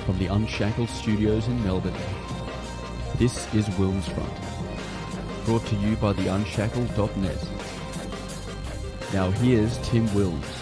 from the Unshackled Studios in Melbourne. This is WilmsFront, brought to you by theunshackled.net. Now here's Tim Wilms.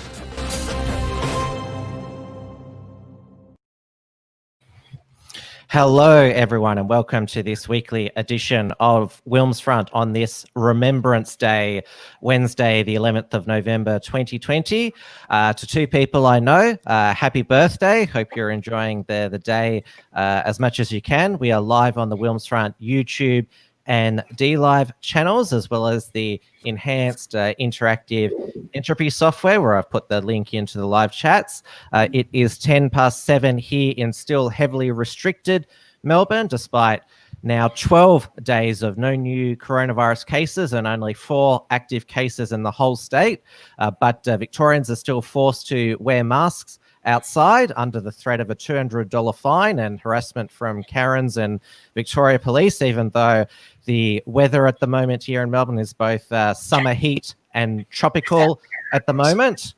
Hello, everyone, and welcome to this weekly edition of WilmsFront on this Remembrance Day, Wednesday, the 11th of November, 2020. To two people I know, happy birthday. Hope you're enjoying the day as much as you can. We are live on the WilmsFront YouTube and DLive channels, as well as the enhanced interactive entropy software, where I've put the link into the live chats. It is 7:10 here in still heavily restricted Melbourne, despite now 12 days of no new coronavirus cases and only 4 active cases in the whole state. But Victorians are still forced to wear masks outside under the threat of a $200 fine and harassment from Karens and Victoria Police, even though the weather at the moment here in Melbourne is both summer heat and tropical at the moment.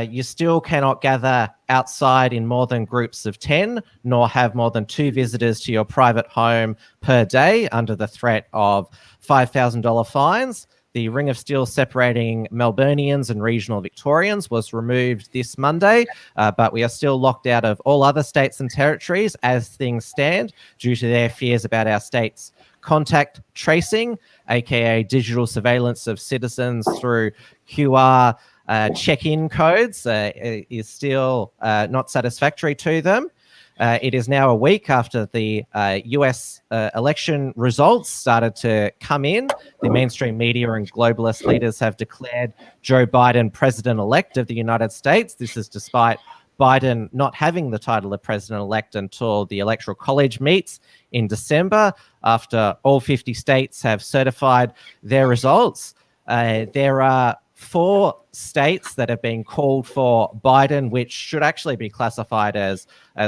You still cannot gather outside in more than groups of 10, nor have more than 2 visitors to your private home per day under the threat of $5,000 fines. The ring of steel separating Melburnians and regional Victorians was removed this Monday, but we are still locked out of all other states and territories as things stand due to their fears about our state's contact tracing, aka digital surveillance of citizens through QR check-in codes, is still not satisfactory to them. It is now a week after the US election results started to come in. The mainstream media and globalist leaders have declared Joe Biden president-elect of the United States. This is despite Biden not having the title of president-elect until the Electoral College meets in December, after all 50 states have certified their results. There are 4 states that have been called for Biden, which should actually be classified as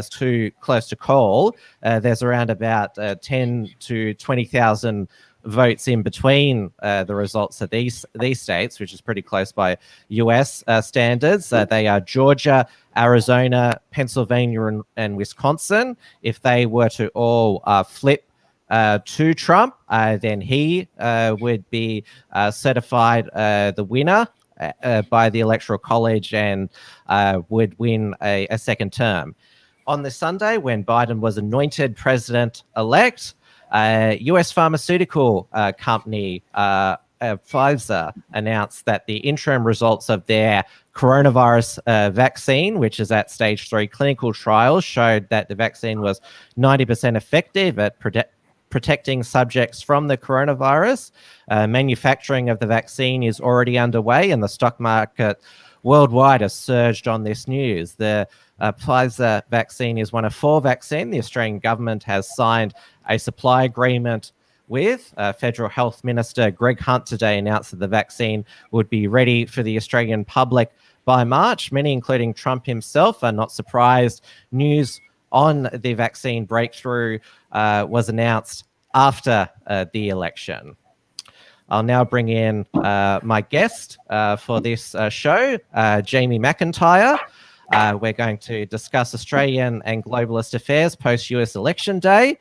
too close to call. There's around about 10 to 20,000 votes in between the results of these states, which is pretty close by US standards. They are Georgia, Arizona, Pennsylvania, and Wisconsin. If they were to all flip to Trump, then he would be certified the winner by the Electoral College and would win a second term. On this Sunday, when Biden was anointed president-elect, US pharmaceutical company Pfizer announced that the interim results of their coronavirus vaccine, which is at stage 3 clinical trials, showed that the vaccine was 90% effective at protecting subjects from the coronavirus. Manufacturing of the vaccine is already underway, and the stock market worldwide has surged on this news. The Pfizer vaccine is one of 4 vaccines the Australian government has signed a supply agreement with. Federal Health Minister Greg Hunt today announced that the vaccine would be ready for the Australian public by March. Many, including Trump himself, are not surprised. News on the vaccine breakthrough was announced after the election. I'll now bring in my guest for this show, Jamie McIntyre. We're going to discuss Australian and globalist affairs post-US election day.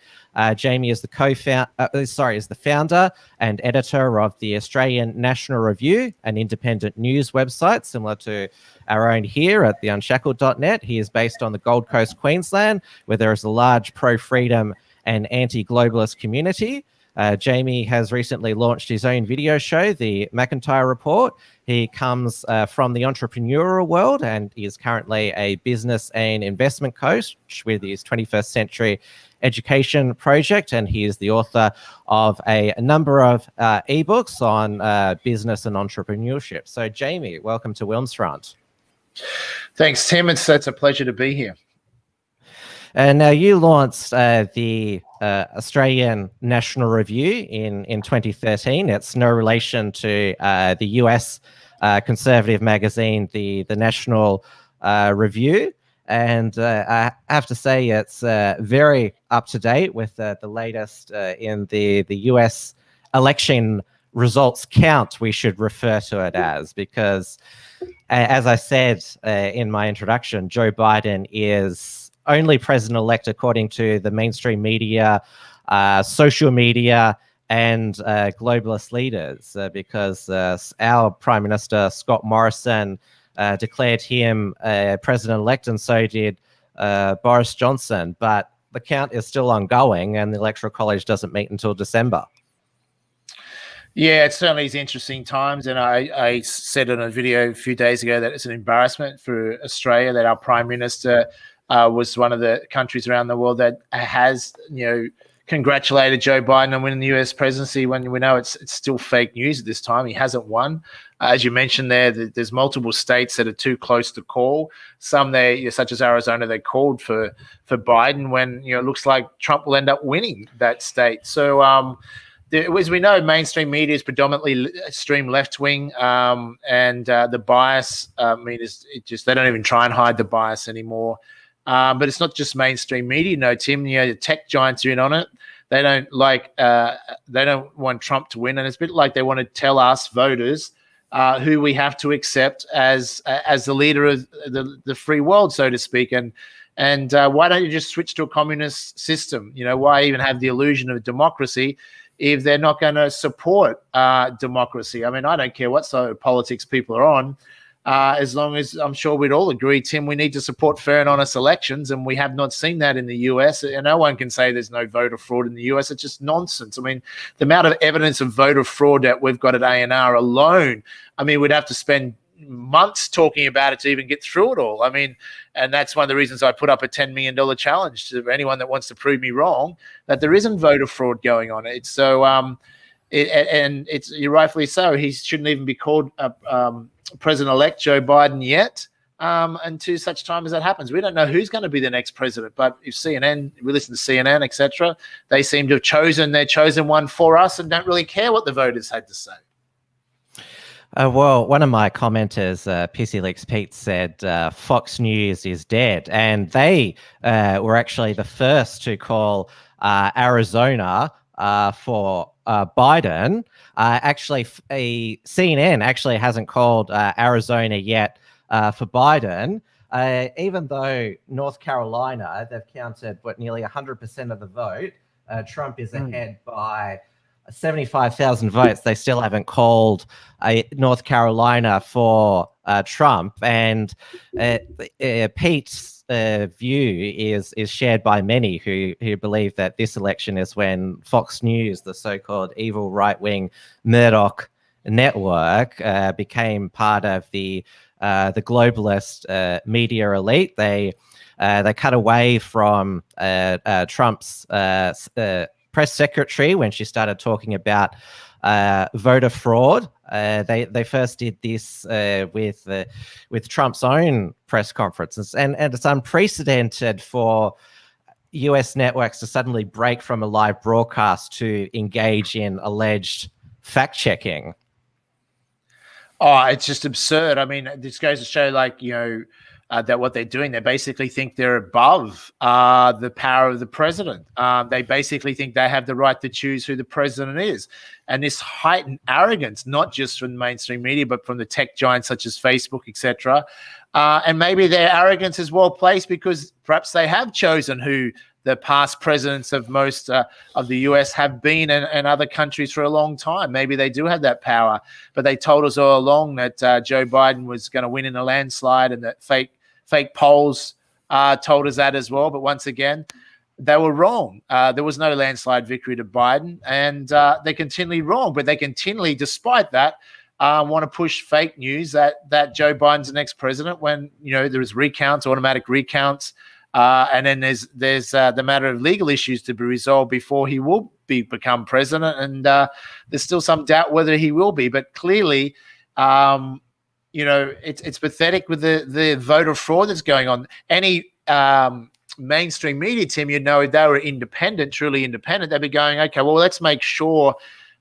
Jamie is the founder and editor of the Australian National Review, an independent news website similar to our own here at theunshackled.net. He is based on the Gold Coast, Queensland, where there is a large pro-freedom and anti-globalist community. Jamie has recently launched his own video show, The McIntyre Report. He comes from the entrepreneurial world and is currently a business and investment coach with his 21st Century Education project, and he is the author of a number of ebooks on business and entrepreneurship. So, Jamie, welcome to WilmsFront. Thanks, Tim. It's a pleasure to be here. Now, you launched the Australian National Review in 2013. It's no relation to the US conservative magazine, the National Review. And I have to say it's very up to date with the latest in the US election results count, we should refer to it as, because as I said in my introduction, Joe Biden is only president-elect according to the mainstream media, social media, and globalist leaders, because our Prime Minister, Scott Morrison, declared him president-elect, and so did Boris Johnson. But the count is still ongoing, and the Electoral College doesn't meet until December. Yeah, it certainly is interesting times. And I said in a video a few days ago that it's an embarrassment for Australia that our Prime Minister was one of the countries around the world that has, congratulated Joe Biden on winning the US presidency, when we know it's still fake news at this time. He hasn't won. As you mentioned there's multiple states that are too close to call. Some such as Arizona, they called for Biden when it looks like Trump will end up winning that state. So as we know, mainstream media is predominantly extreme left-wing, and the bias, they don't even try and hide the bias anymore. But it's not just mainstream media, Tim. The tech giants are in on it. They don't they don't want Trump to win, and it's a bit like they want to tell us voters who we have to accept as the leader of the free world, so to speak. And why don't you just switch to a communist system? Why even have the illusion of democracy if they're not going to support democracy? I mean, I don't care what side of politics people are on, as long as I'm sure we'd all agree, Tim, we need to support fair and honest elections, and we have not seen that in the US. And no one can say there's no voter fraud in the US. It's just nonsense. I mean, the amount of evidence of voter fraud that we've got at ANR alone, we'd have to spend months talking about it to even get through it all. And that's one of the reasons I put up a $10 million challenge to anyone that wants to prove me wrong, that there isn't voter fraud going on. It's so, and you're rightfully so. He shouldn't even be called President-elect Joe Biden yet, until such time as that happens. We don't know who's going to be the next president, but if we listen to CNN, etc., they seem to have chosen their chosen one for us and don't really care what the voters had to say. Well, one of my commenters, PC Leaks Pete, said Fox News is dead, and they were actually the first to call Arizona for Biden. Actually, CNN actually hasn't called Arizona yet for Biden, even though North Carolina, they've counted nearly 100% of the vote. Trump is ahead by 75,000 votes. They still haven't called North Carolina for Trump, and Pete's view is shared by many who believe that this election is when Fox News, the so-called evil right-wing Murdoch network, became part of the globalist media elite. They cut away from Trump's press secretary when she started talking about voter fraud. They first did this with Trump's own press conferences, and it's unprecedented for US networks to suddenly break from a live broadcast to engage in alleged fact-checking. Oh, it's just absurd. This goes to show, that what they're doing, they basically think they're above the power of the president. They basically think they have the right to choose who the president is. And this heightened arrogance, not just from the mainstream media, but from the tech giants such as Facebook, etc. And maybe their arrogance is well placed because perhaps they have chosen who the past presidents of most of the US have been, and other countries for a long time. Maybe they do have that power, but they told us all along that Joe Biden was going to win in a landslide, and that fake polls told us that as well. But once again, they were wrong. There was no landslide victory to Biden, and they're continually wrong. But they continually, despite that, want to push fake news that Joe Biden's the next president when there's recounts, automatic recounts, and then there's the matter of legal issues to be resolved before he will become president, and there's still some doubt whether he will be. But clearly, it's pathetic with the voter fraud that's going on. Any mainstream media, Tim, if they were independent, truly independent, they'd be going, okay, well, let's make sure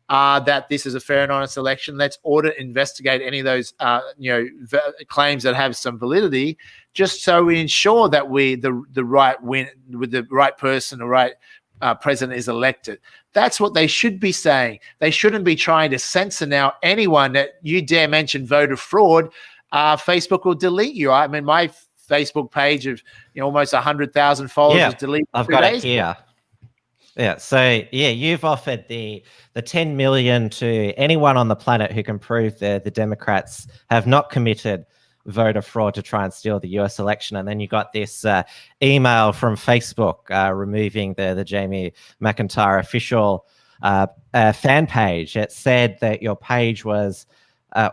that this is a fair and honest election. Let's investigate any of those, claims that have some validity, just so we ensure that the right win with the right person, the right president is elected. That's what they should be saying. They shouldn't be trying to censor now anyone that you dare mention voter fraud. Facebook will delete you. My Facebook page of almost 100,000 followers Yeah, was deleted. I've got it here. Yeah, so you've offered the 10 million to anyone on the planet who can prove the Democrats have not committed voter fraud to try and steal the US election. And then you got this email from Facebook removing the Jamie McIntyre official fan page. It said that your page was,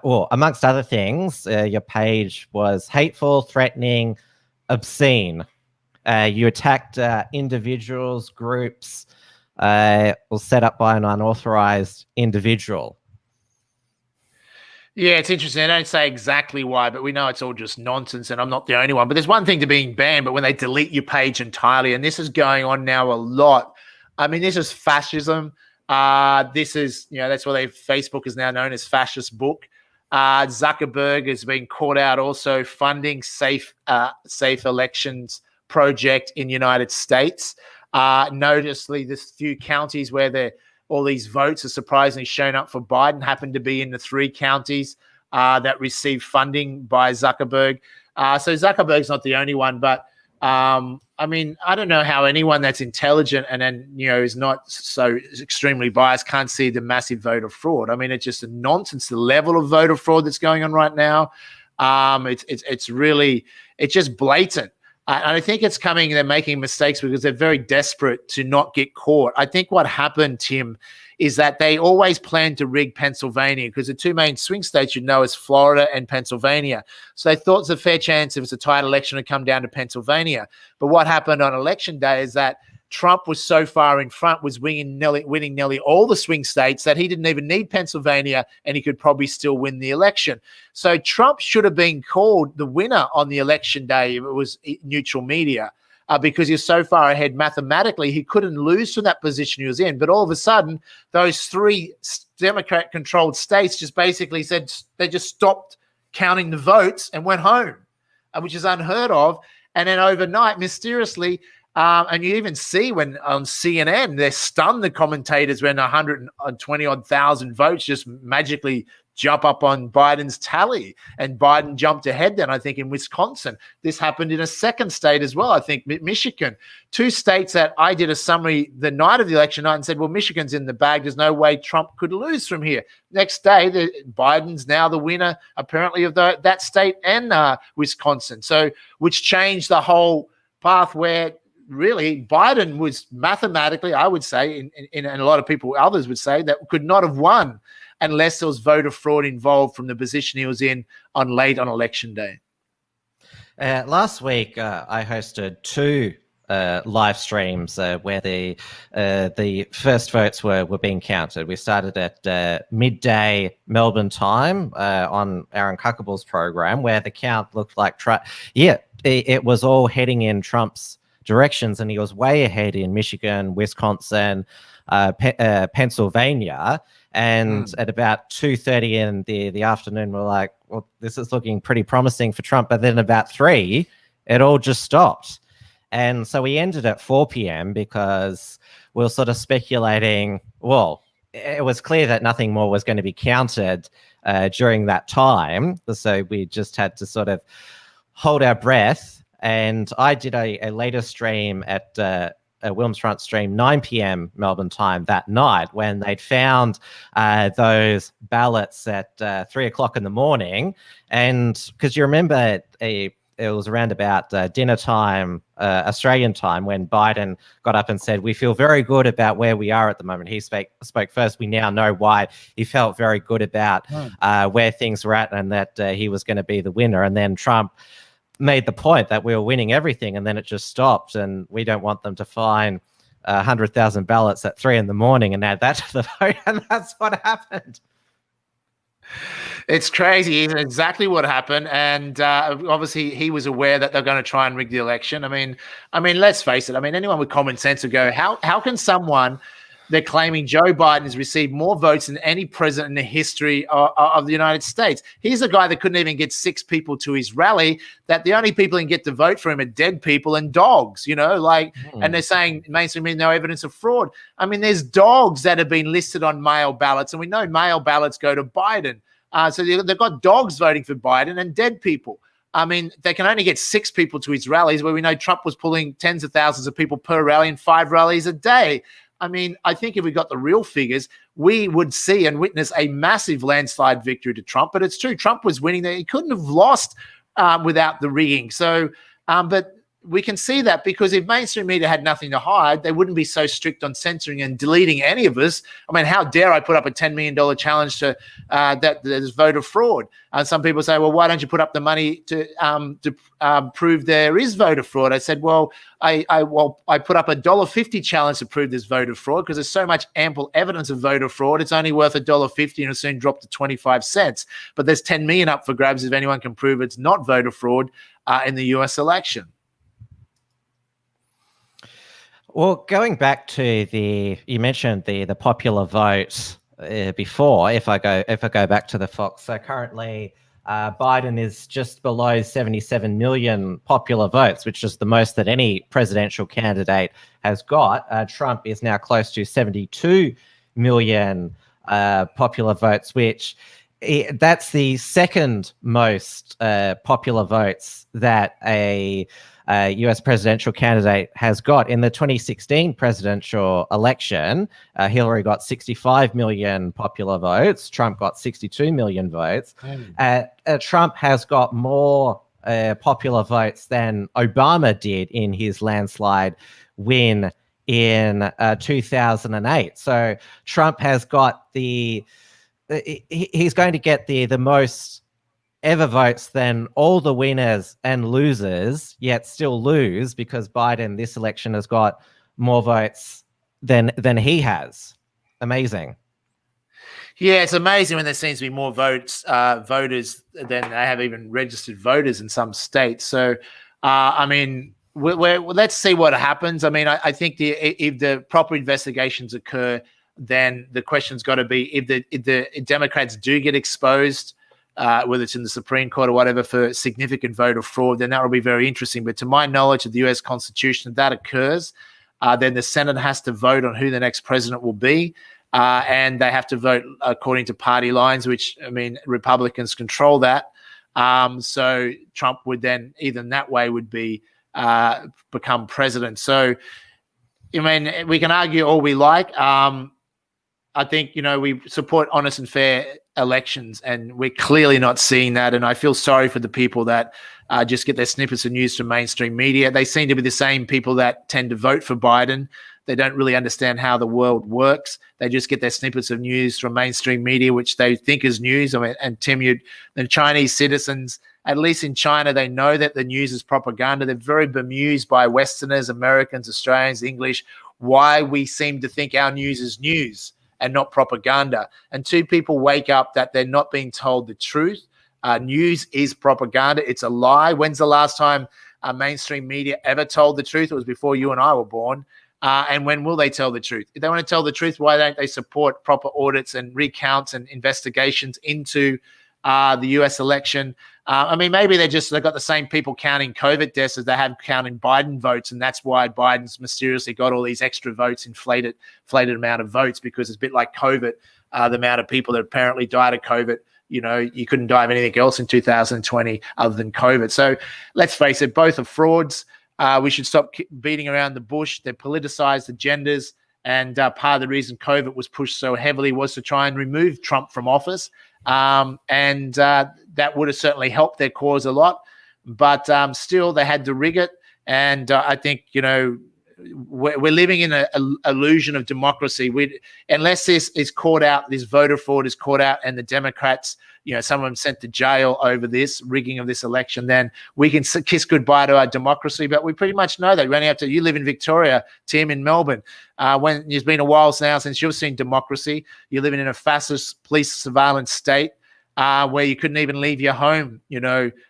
or amongst other things, your page was hateful, threatening, obscene. You attacked individuals, groups, was set up by an unauthorized individual. Yeah, it's interesting. They don't say exactly why, but we know it's all just nonsense, and I'm not the only one. But there's one thing to being banned, but when they delete your page entirely, and this is going on now a lot. I mean, this is fascism. This is, that's why Facebook is now known as fascist book. Zuckerberg has been caught out also funding safe elections project in the United States. Noticeably, there's few counties where all these votes are surprisingly shown up for Biden happen to be in the 3 counties that received funding by Zuckerberg. So Zuckerberg's not the only one, but I mean, I don't know how anyone that's intelligent and then, is not so extremely biased can't see the massive voter fraud. I mean, it's just a nonsense, the level of voter fraud that's going on right now. It's really, it's just blatant. And I think it's coming, they're making mistakes because they're very desperate to not get caught. I think what happened, Tim, is that they always planned to rig Pennsylvania because the 2 main swing states is Florida and Pennsylvania. So they thought there's a fair chance if it's a tight election to come down to Pennsylvania. But what happened on election day is that Trump was so far in front, was winning nearly all the swing states that he didn't even need Pennsylvania, and he could probably still win the election. So Trump should have been called the winner on the election day if it was neutral media, because he's so far ahead mathematically, he couldn't lose from that position he was in. But all of a sudden, those 3 Democrat-controlled states just basically said they just stopped counting the votes and went home, which is unheard of. And then overnight, mysteriously, and you even see when on CNN, they're stunned, the commentators, when 120-odd thousand votes just magically jump up on Biden's tally. And Biden jumped ahead then, I think, in Wisconsin. This happened in a second state as well, I think, Michigan. 2 states that I did a summary the night of the election night and said, well, Michigan's in the bag. There's no way Trump could lose from here. Next day, Biden's now the winner, apparently, of that state and Wisconsin. So, which changed the whole path where really Biden was mathematically, I would say, and a lot of people, others would say, that could not have won unless there was voter fraud involved from the position he was in on election day. Last week, I hosted 2 live streams where the first votes were being counted. We started at midday Melbourne time on Aaron Cuckable's program, where the count looked like it was all heading in Trump's directions, and he was way ahead in Michigan, Wisconsin, Pennsylvania. And at about 2:30 in the afternoon, we're like, well, this is looking pretty promising for Trump. But then about 3, it all just stopped. And so we ended at 4 p.m. because we were sort of speculating, well, it was clear that nothing more was going to be counted during that time. So we just had to sort of hold our breath. And I did a later stream at a WilmsFront stream, 9 p.m. Melbourne time that night, when they'd found those ballots at 3 o'clock in the morning. And because you remember, it was around about dinner time, Australian time, when Biden got up and said, we feel very good about where we are at the moment. He spoke first. We now know why he felt very good about where things were at, and that he was going to be the winner. And then Trump made the point that we were winning everything, and then it just stopped, and we don't want them to find 100,000 ballots at 3 in the morning and add that to the vote. And that's what happened. It's crazy. It's exactly what happened. And obviously he was aware that they're going to try and rig the election. I mean, let's face it. I mean, anyone with common sense would go, how can someone, they're claiming Joe Biden has received more votes than any president in the history of the United States. He's a guy that couldn't even get 6 people to his rally, that the only people who can get to vote for him are dead people and dogs, and they're saying mainstream media, no evidence of fraud. I mean, there's dogs that have been listed on mail ballots, and we know mail ballots go to Biden. So they've got dogs voting for Biden and dead people. I mean, they can only get 6 people to his rallies, where we know Trump was pulling tens of thousands of people per rally and 5 rallies a day. I mean, I think if we got the real figures, we would see and witness a massive landslide victory to Trump. But it's true, Trump was winning there. He couldn't have lost without the rigging. So, but we can see that, because if mainstream media had nothing to hide, they wouldn't be so strict on censoring and deleting any of us. I mean, how dare I put up a $10 million challenge to that there's voter fraud? Some people say, well, why don't you put up the money to prove there is voter fraud? I said, well, I put up a $1.50 challenge to prove there's voter fraud, because there's so much ample evidence of voter fraud. It's only worth $1.50 and it'll soon drop to 25 cents. But there's 10 million up for grabs if anyone can prove it's not voter fraud in the US election. Well, going back to you mentioned the popular vote before. If I go back to the Fox, so currently Biden is just below 77 million popular votes, which is the most that any presidential candidate has got. Trump is now close to 72 million popular votes, which that's the second most popular votes that a US presidential candidate has got. In the 2016 presidential election, Hillary got 65 million popular votes. Trump got 62 million votes. Trump has got more popular votes than Obama did in his landslide win in 2008. So Trump has got he's going to get the most ever votes than all the winners and losers, yet still lose, because Biden this election has got more votes than he has. Amazing. Yeah, it's amazing when there seems to be more voters than they have even registered voters in some states. So, I mean, let's see what happens. I mean, I think if the proper investigations occur, then the question's got to be if the Democrats do get exposed, whether it's in the Supreme Court or whatever, for significant voter fraud, then that will be very interesting. But to my knowledge of the US Constitution, if that occurs, then the Senate has to vote on who the next president will be. And they have to vote according to party lines, which, I mean, Republicans control that. So Trump would then, either in that way, would be become president. So, I mean, we can argue all we like. I think, we support honest and fair elections, and we're clearly not seeing that. And I feel sorry for the people that just get their snippets of news from mainstream media. They seem to be the same people that tend to vote for Biden. They don't really understand how the world works. They just get their snippets of news from mainstream media, which they think is news. I mean, and Tim, the Chinese citizens, at least in China, they know that the news is propaganda. They're very bemused by Westerners, Americans, Australians, English, why we seem to think our news is news and not propaganda. Until people wake up that they're not being told the truth. News is propaganda. It's a lie. When's the last time mainstream media ever told the truth? It was before you and I were born. And when will they tell the truth? If they want to tell the truth, why don't they support proper audits and recounts and investigations into the US election? I mean, maybe they've got the same people counting COVID deaths as they have counting Biden votes, and that's why Biden's mysteriously got all these extra votes, inflated amount of votes, because it's a bit like COVID, the amount of people that apparently died of COVID. You couldn't die of anything else in 2020 other than COVID. So let's face it, both are frauds. We should stop beating around the bush. They're politicized agendas. And part of the reason COVID was pushed so heavily was to try and remove Trump from office. And that would have certainly helped their cause a lot. But still, they had to rig it. And I think, we're living in an illusion of democracy. Unless this is caught out, this voter fraud is caught out, and the Democrats, some of them sent to jail over this rigging of this election, then we can kiss goodbye to our democracy. But we pretty much know that. We only have to. You live in Victoria, Tim, in Melbourne. When it's been a while now since you've seen democracy. You're living in a fascist police surveillance state. Where you couldn't even leave your home,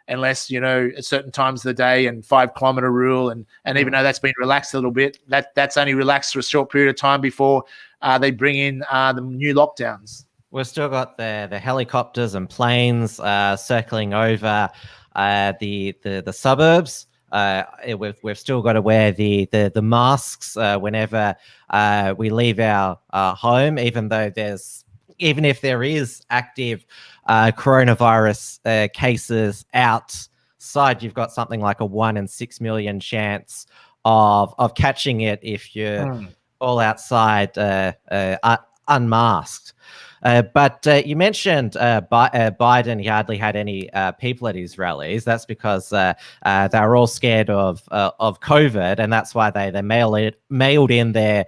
unless, at certain times of the day, and 5-kilometer rule. And even though that's been relaxed a little bit, that's only relaxed for a short period of time before they bring in the new lockdowns. We've still got the helicopters and planes circling over the suburbs. We've still got to wear the masks whenever we leave our home, even if there is active coronavirus cases out side, you've got something like a 1 in 6 million chance of catching it if you're all outside unmasked. But you mentioned Biden. He hardly had any people at his rallies. That's because they were all scared of COVID, and that's why they mailed in their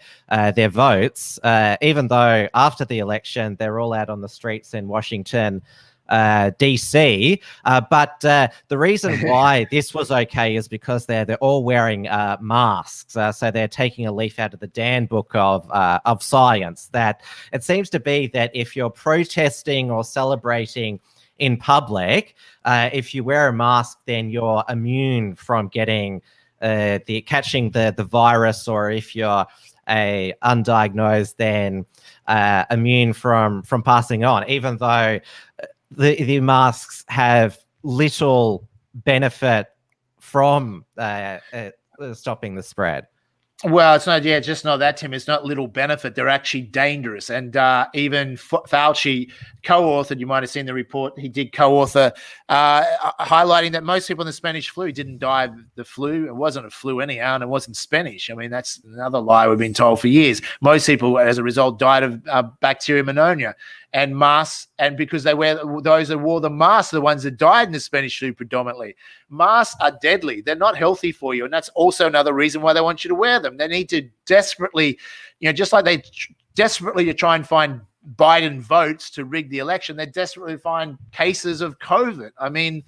votes. Even though after the election, they're all out on the streets in Washington, DC. But the reason why this was okay is because they're all wearing masks. So they're taking a leaf out of the Dan book of science, that it seems to be that if you're protesting or celebrating in public, if you wear a mask, then you're immune from getting catching the virus, or if you're undiagnosed, then immune from passing on, even though the masks have little benefit from stopping the spread. Well, it's not, just not that, Tim. It's not little benefit. They're actually dangerous. And even Fauci co-authored, you might have seen the report, he did co-author, highlighting that most people in the Spanish flu didn't die of the flu. It wasn't a flu anyhow, and it wasn't Spanish. I mean, that's another lie we've been told for years. Most people, as a result, died of bacterial pneumonia. And masks, and because those that wore the masks are the ones that died in the Spanish flu predominantly. Masks are deadly. They're not healthy for you. And that's also another reason why they want you to wear them. They need to desperately, just like they desperately to try and find Biden votes to rig the election, they desperately find cases of COVID. I mean,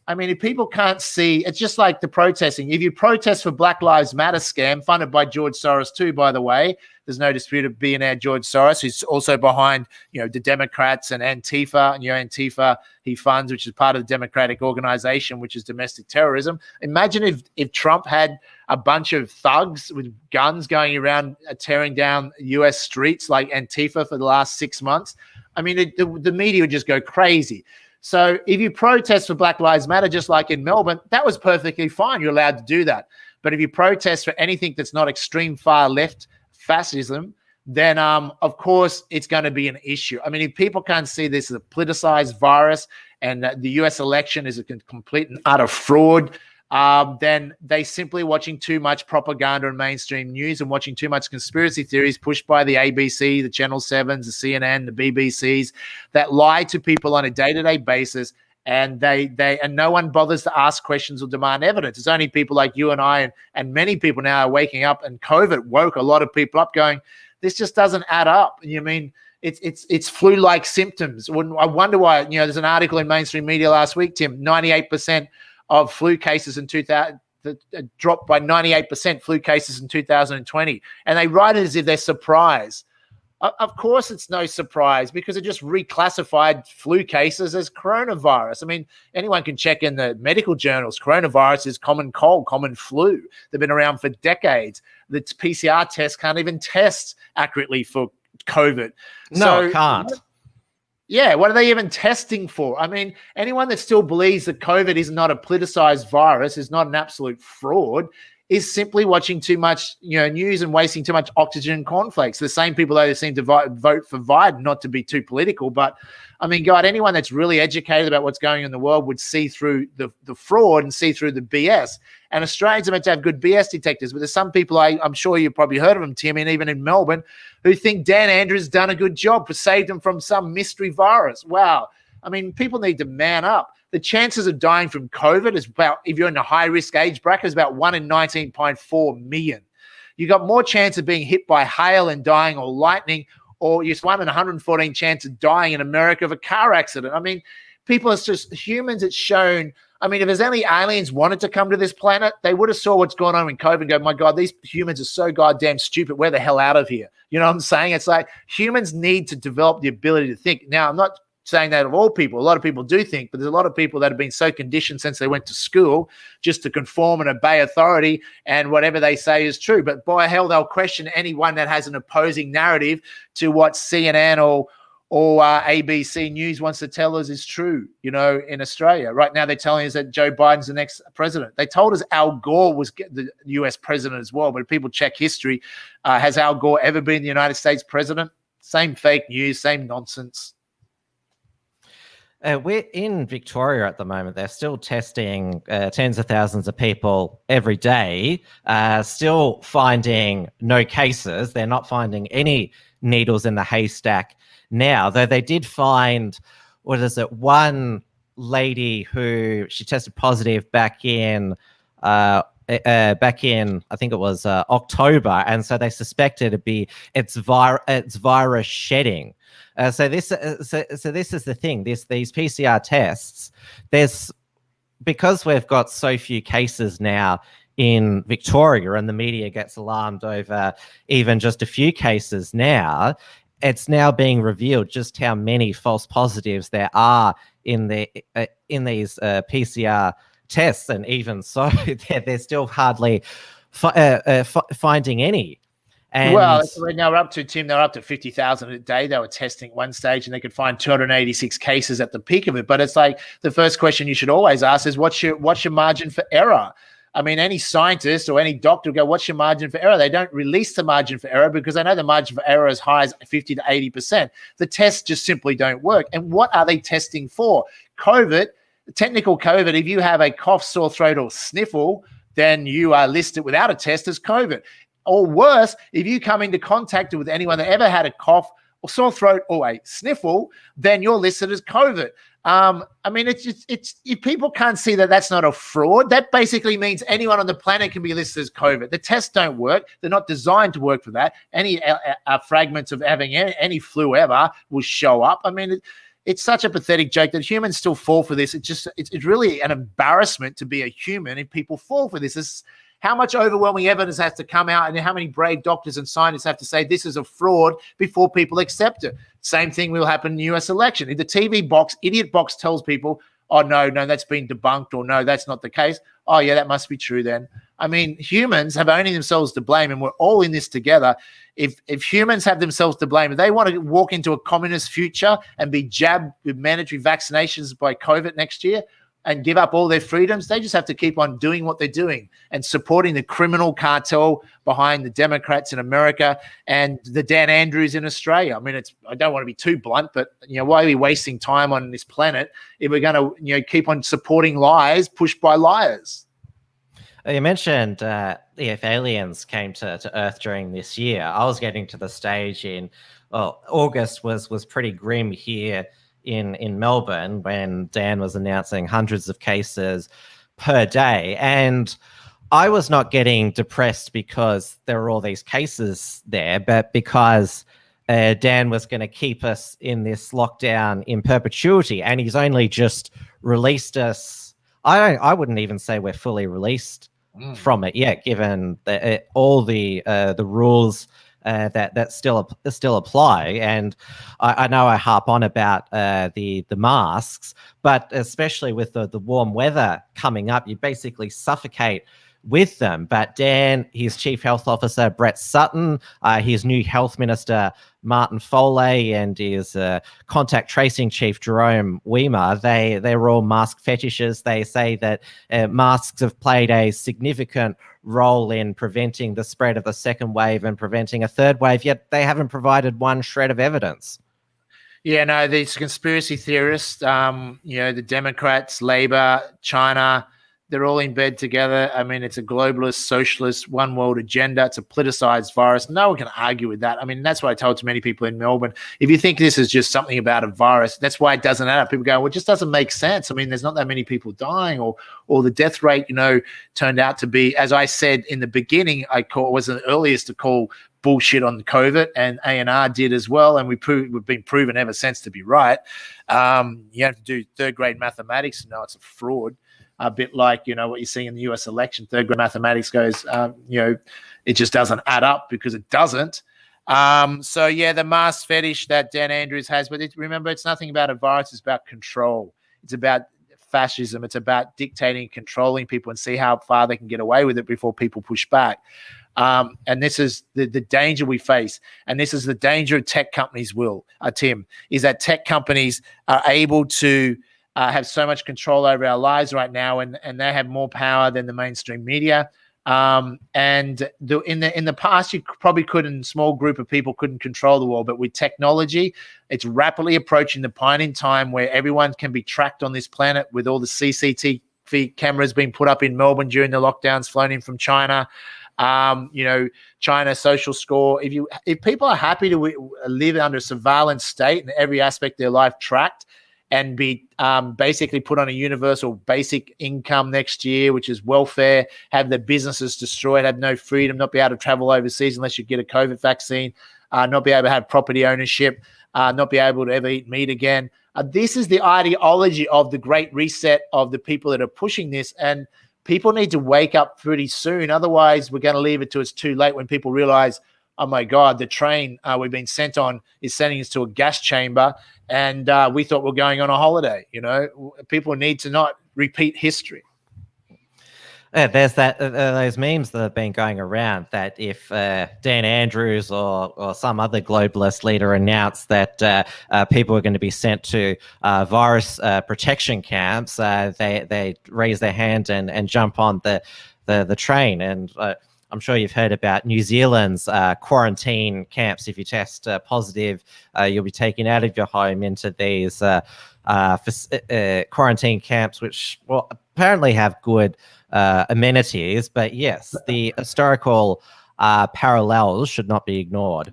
if people can't see, it's just like the protesting. If you protest for Black Lives Matter scam, funded by George Soros too, by the way, there's no dispute of billionaire George Soros, who's also behind, the Democrats and Antifa. And Antifa he funds, which is part of the Democratic organization, which is domestic terrorism. Imagine if Trump had a bunch of thugs with guns going around tearing down U.S. streets like Antifa for the last 6 months. I mean, the media would just go crazy. So if you protest for Black Lives Matter, just like in Melbourne, that was perfectly fine. You're allowed to do that. But if you protest for anything that's not extreme far left fascism, then of course it's going to be an issue. I mean, if people can't see this as a politicized virus and the US election is a complete and utter fraud, then they simply watching too much propaganda and mainstream news and watching too much conspiracy theories pushed by the ABC, the Channel 7s, the CNN, the BBCs that lie to people on a day-to-day basis. And and no one bothers to ask questions or demand evidence. It's only people like you and I and many people now are waking up, and COVID woke a lot of people up going, this just doesn't add up. You mean it's flu-like symptoms. I wonder why, there's an article in mainstream media last week, Tim, 98% of flu cases in 2000 dropped by 98% flu cases in 2020. And they write it as if they're surprised. Of course, it's no surprise because it just reclassified flu cases as coronavirus. I mean, anyone can check in the medical journals. Coronavirus is common cold, common flu. They've been around for decades. The PCR test can't even test accurately for COVID. No, it can't. Yeah, what are they even testing for? I mean, anyone that still believes that COVID is not a politicized virus, is not an absolute fraud, is simply watching too much, news and wasting too much oxygen and cornflakes. The same people, though, seem to vote for Biden, not to be too political. But, I mean, God, anyone that's really educated about what's going on in the world would see through the fraud and see through the BS. And Australians are meant to have good BS detectors. But there's some people, I'm sure you've probably heard of them, Tim, and even in Melbourne, who think Dan Andrews has done a good job for saved them from some mystery virus. Wow. I mean, people need to man up. The chances of dying from COVID is about, if you're in a high-risk age bracket, is about 1 in 19.4 million. You got more chance of being hit by hail and dying, or lightning, or you 1 in 114 chance of dying in America of a car accident. I mean, people, it's just humans. It's shown. I mean, if there's any aliens wanted to come to this planet, they would have saw what's going on in COVID and go, my God, these humans are so goddamn stupid. We're the hell out of here. You know what I'm saying? It's like humans need to develop the ability to think. Now, I'm not saying that of all people. A lot of people do think, but there's a lot of people that have been so conditioned since they went to school just to conform and obey authority, and whatever they say is true. But by hell, they'll question anyone that has an opposing narrative to what CNN or ABC News wants to tell us is true, in Australia. Right now, they're telling us that Joe Biden's the next president. They told us Al Gore was the US president as well. But if people check history, has Al Gore ever been the United States president? Same fake news, same nonsense. We're in Victoria at the moment. They're still testing tens of thousands of people every day, still finding no cases. They're not finding any needles in the haystack now, though they did find, one lady who she tested positive back in I think it was October, and so they suspected it be it's virus shedding. So this is the thing. These PCR tests, because we've got so few cases now in Victoria, and the media gets alarmed over even just a few cases now. It's now being revealed just how many false positives there are in these PCR tests, and even so, they're still hardly finding any. And well, now we're up to, Tim, they're up to 50,000 a day. They were testing at one stage, and they could find 286 cases at the peak of it. But it's like the first question you should always ask is, what's your margin for error? I mean, any scientist or any doctor will go, what's your margin for error? They don't release the margin for error because they know the margin for error is as high as 50 to 80%. The tests just simply don't work. And what are they testing for? COVID, technical COVID, if you have a cough, sore throat, or sniffle, then you are listed without a test as COVID. Or worse, if you come into contact with anyone that ever had a cough or sore throat or a sniffle, then you're listed as COVID. I mean, it's if people can't see that that's not a fraud, that basically means anyone on the planet can be listed as COVID. The tests don't work. They're not designed to work for that. Any fragments of having any flu ever will show up. I mean, it's such a pathetic joke that humans still fall for this. It's really an embarrassment to be a human if people fall for this. It's how much overwhelming evidence has to come out, and how many brave doctors and scientists have to say this is a fraud before people accept it. Same thing will happen in the US election. If the TV box, idiot box, tells people, oh, no, that's been debunked, or no, that's not the case. Oh, yeah, that must be true then. I mean, humans have only themselves to blame, and we're all in this together. If humans have themselves to blame, if they want to walk into a communist future and be jabbed with mandatory vaccinations by COVID next year, and give up all their freedoms, they just have to keep on doing what they're doing and supporting the criminal cartel behind the Democrats in America and the Dan Andrews in Australia. I mean, I don't want to be too blunt, but why are we wasting time on this planet if we're going to keep on supporting lies pushed by liars? You mentioned if aliens came to Earth during this year. I was getting to the stage August was pretty grim here in Melbourne when Dan was announcing hundreds of cases per day. And I was not getting depressed because there were all these cases there, but because Dan was going to keep us in this lockdown in perpetuity. And he's only just released us. I wouldn't even say we're fully released from it yet, given all the rules that still apply. And I know I harp on about the masks, but especially with the warm weather coming up, you basically suffocate with them. But Dan, his Chief Health Officer, Brett Sutton, his new Health Minister, Martin Foley, and his Contact Tracing Chief, Jerome Weimer, they were all mask fetishes. They say that masks have played a significant role in preventing the spread of the second wave and preventing a third wave, yet they haven't provided one shred of evidence. Yeah, no, these conspiracy theorists, the Democrats, Labor, China, they're all in bed together. I mean, it's a globalist, socialist, one world agenda. It's a politicized virus. No one can argue with that. I mean, that's what I told to many people in Melbourne. If you think this is just something about a virus, that's why it doesn't add up. People go, well, it just doesn't make sense. I mean, there's not that many people dying, or the death rate, turned out to be, as I said in the beginning, was the earliest to call bullshit on COVID, and A&R did as well, and we've been proven ever since to be right. You have to do third grade mathematics to know it's a fraud. A bit like, what you're seeing in the US election, third grade mathematics goes, it just doesn't add up because it doesn't. So, yeah, the mask fetish that Dan Andrews has, but remember, it's nothing about a virus. It's about control. It's about fascism. It's about dictating, controlling people, and see how far they can get away with it before people push back. And this is the danger we face. And this is the danger of tech companies, Tim, is that tech companies are able to have so much control over our lives right now, and they have more power than the mainstream media. In the past, you probably couldn't, small group of people couldn't control the world, but with technology, it's rapidly approaching the point in time where everyone can be tracked on this planet with all the CCTV cameras being put up in Melbourne during the lockdowns, flown in from China. China social score. If people are happy to live under a surveillance state and every aspect of their life tracked, and be basically put on a universal basic income next year, which is welfare, have their businesses destroyed, have no freedom, not be able to travel overseas unless you get a COVID vaccine, not be able to have property ownership, not be able to ever eat meat again. This is the ideology of the Great Reset of the people that are pushing this, and people need to wake up pretty soon. Otherwise, we're going to leave it till it's too late when people realize, oh my God, the train we've been sent on is sending us to a gas chamber, and we thought we're going on a holiday. People need to not repeat history. Yeah, there's those memes that have been going around that if Dan Andrews or some other globalist leader announced that people are going to be sent to virus protection camps, they raise their hand and jump on the train. And I'm sure you've heard about New Zealand's quarantine camps. If you test positive, you'll be taken out of your home into these quarantine camps, which apparently have good amenities. But yes, the historical parallels should not be ignored.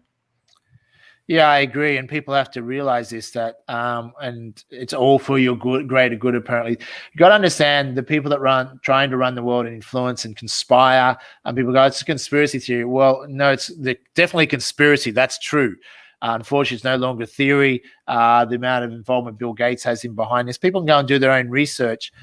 Yeah, I agree, and people have to realize this, that and it's all for your greater good. Apparently, you got to understand the people that trying to run the world and influence and conspire. And people go, "It's a conspiracy theory." Well, no, it's definitely conspiracy. That's true. Unfortunately, it's no longer theory. The amount of involvement Bill Gates has in behind this, people can go and do their own research.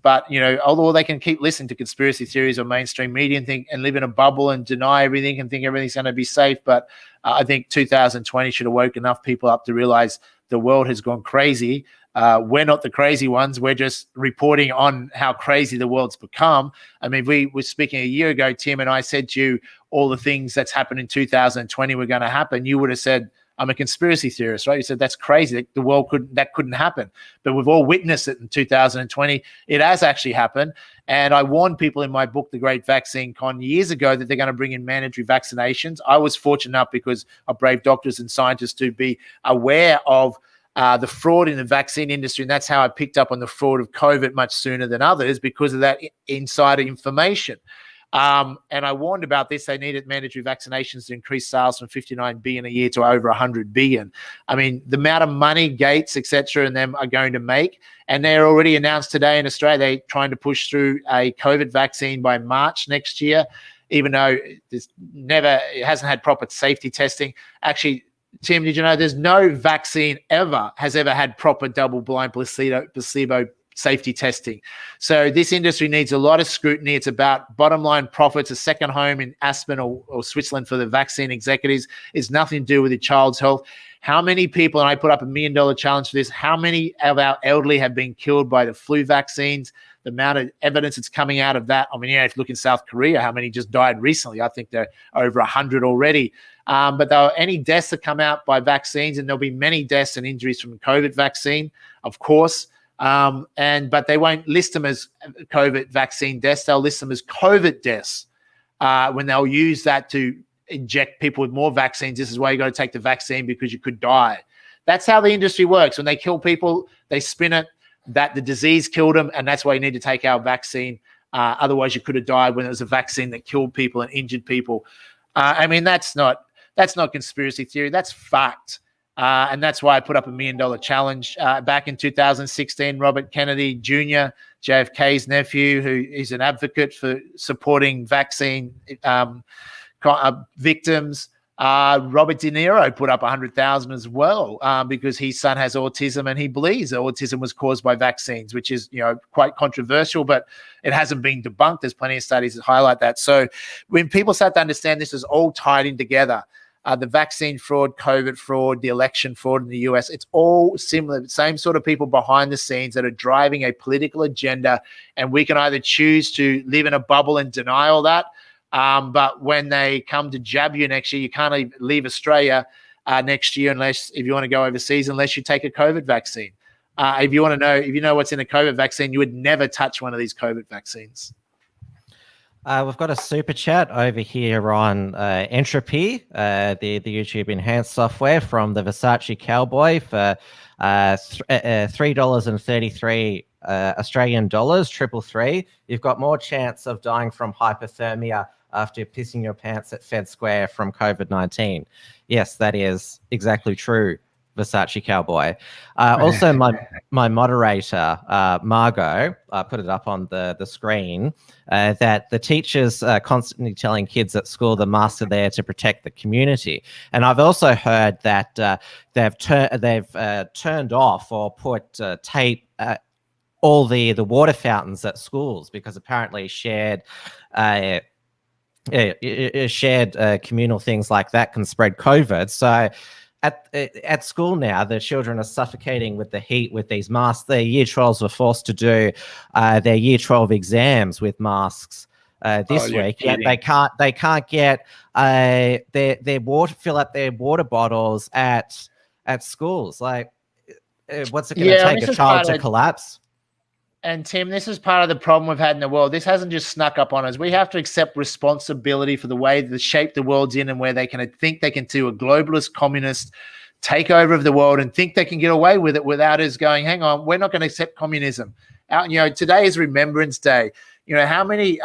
But although they can keep listening to conspiracy theories or mainstream media and live in a bubble and deny everything and think everything's going to be safe, but I think 2020 should have woke enough people up to realize the world has gone crazy. We're not the crazy ones. We're just reporting on how crazy the world's become. I mean, we were speaking a year ago, Tim, and I said to you, all the things that's happened in 2020 were going to happen. You would have said, I'm a conspiracy theorist, right? You said, that's crazy. The world couldn't happen. But we've all witnessed it in 2020. It has actually happened. And I warned people in my book, The Great Vaccine Con, years ago that they're going to bring in mandatory vaccinations. I was fortunate enough because of brave doctors and scientists to be aware of the fraud in the vaccine industry. And that's how I picked up on the fraud of COVID much sooner than others, because of that insider information. And I warned about this. They needed mandatory vaccinations to increase sales from 59 billion a year to over 100 billion. I mean, the amount of money Gates, etc., and them are going to make, and they're already announced today in Australia, they're trying to push through a COVID vaccine by March next year, even though it hasn't had proper safety testing. Actually, Tim, did you know there's no vaccine has ever had proper double-blind placebo safety testing? So this industry needs a lot of scrutiny. It's about bottom line profits. A second home in Aspen or Switzerland for the vaccine executives is nothing to do with your child's health. How many people, and I put up $1 million challenge for this, how many of our elderly have been killed by the flu vaccines? The amount of evidence that's coming out of that. I mean, if you look in South Korea, how many just died recently? I think they're over 100 already. But there are any deaths that come out by vaccines, and there'll be many deaths and injuries from the COVID vaccine, of course. But they won't list them as COVID vaccine deaths. They'll list them as COVID deaths when they'll use that to inject people with more vaccines. This is why you got to take the vaccine, because you could die. That's how the industry works. When they kill people, they spin it that the disease killed them, and that's why you need to take our vaccine. Otherwise, you could have died when it was a vaccine that killed people and injured people. I mean, that's not conspiracy theory. That's fact. And that's why I put up $1 million challenge back in 2016. Robert Kennedy Jr., JFK's nephew, who is an advocate for supporting vaccine victims. Robert De Niro put up 100,000 as well because his son has autism, and he believes that autism was caused by vaccines, which is quite controversial, but it hasn't been debunked. There's plenty of studies that highlight that. So when people start to understand this is all tied in together, the vaccine fraud, COVID fraud, the election fraud in the US, it's all similar, same sort of people behind the scenes that are driving a political agenda, and we can either choose to live in a bubble and deny all that, but when they come to jab you next year, you can't leave Australia next year if you want to go overseas, unless you take a COVID vaccine. If you know what's in a COVID vaccine, you would never touch one of these COVID vaccines. We've got a super chat over here on Entropy, the YouTube enhanced software from the Versace Cowboy for $3.33 Australian dollars, 333. You've got more chance of dying from hypothermia after pissing your pants at Fed Square from COVID-19. Yes, that is exactly true, Versace Cowboy. Also, my moderator, Margot, put it up on the screen, that the teachers are constantly telling kids at school the masks are there to protect the community. And I've also heard that they've turned off or put tape all the water fountains at schools because apparently shared communal things like that can spread COVID. So at school now, the children are suffocating with the heat with these masks. Their year 12s were forced to do their year 12 exams with masks this week. Yet they can't get their water, fill up their water bottles at schools. Like, what's it going to take a child to collapse? And Tim, this is part of the problem we've had in the world. This hasn't just snuck up on us. We have to accept responsibility for the way the shape the world's in and where they can think they can do a globalist communist takeover of the world and think they can get away with it without us going, hang on, we're not going to accept communism. Today is Remembrance Day. How many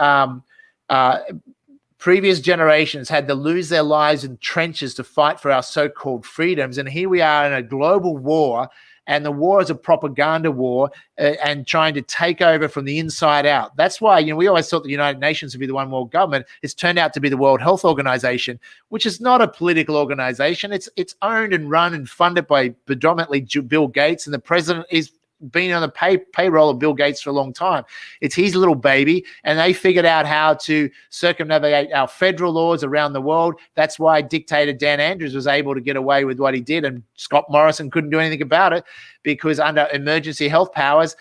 previous generations had to lose their lives in trenches to fight for our so-called freedoms. And here we are in a global war. And the war is a propaganda war and trying to take over from the inside out. That's why, we always thought the United Nations would be the one world government. It's turned out to be the World Health Organization, which is not a political organization. It's owned and run and funded by predominantly Bill Gates, and the president is been on the payroll of Bill Gates for a long time. It's his little baby, and they figured out how to circumnavigate our federal laws around the world. That's why dictator Dan Andrews was able to get away with what he did, and Scott Morrison couldn't do anything about it because under emergency health powers,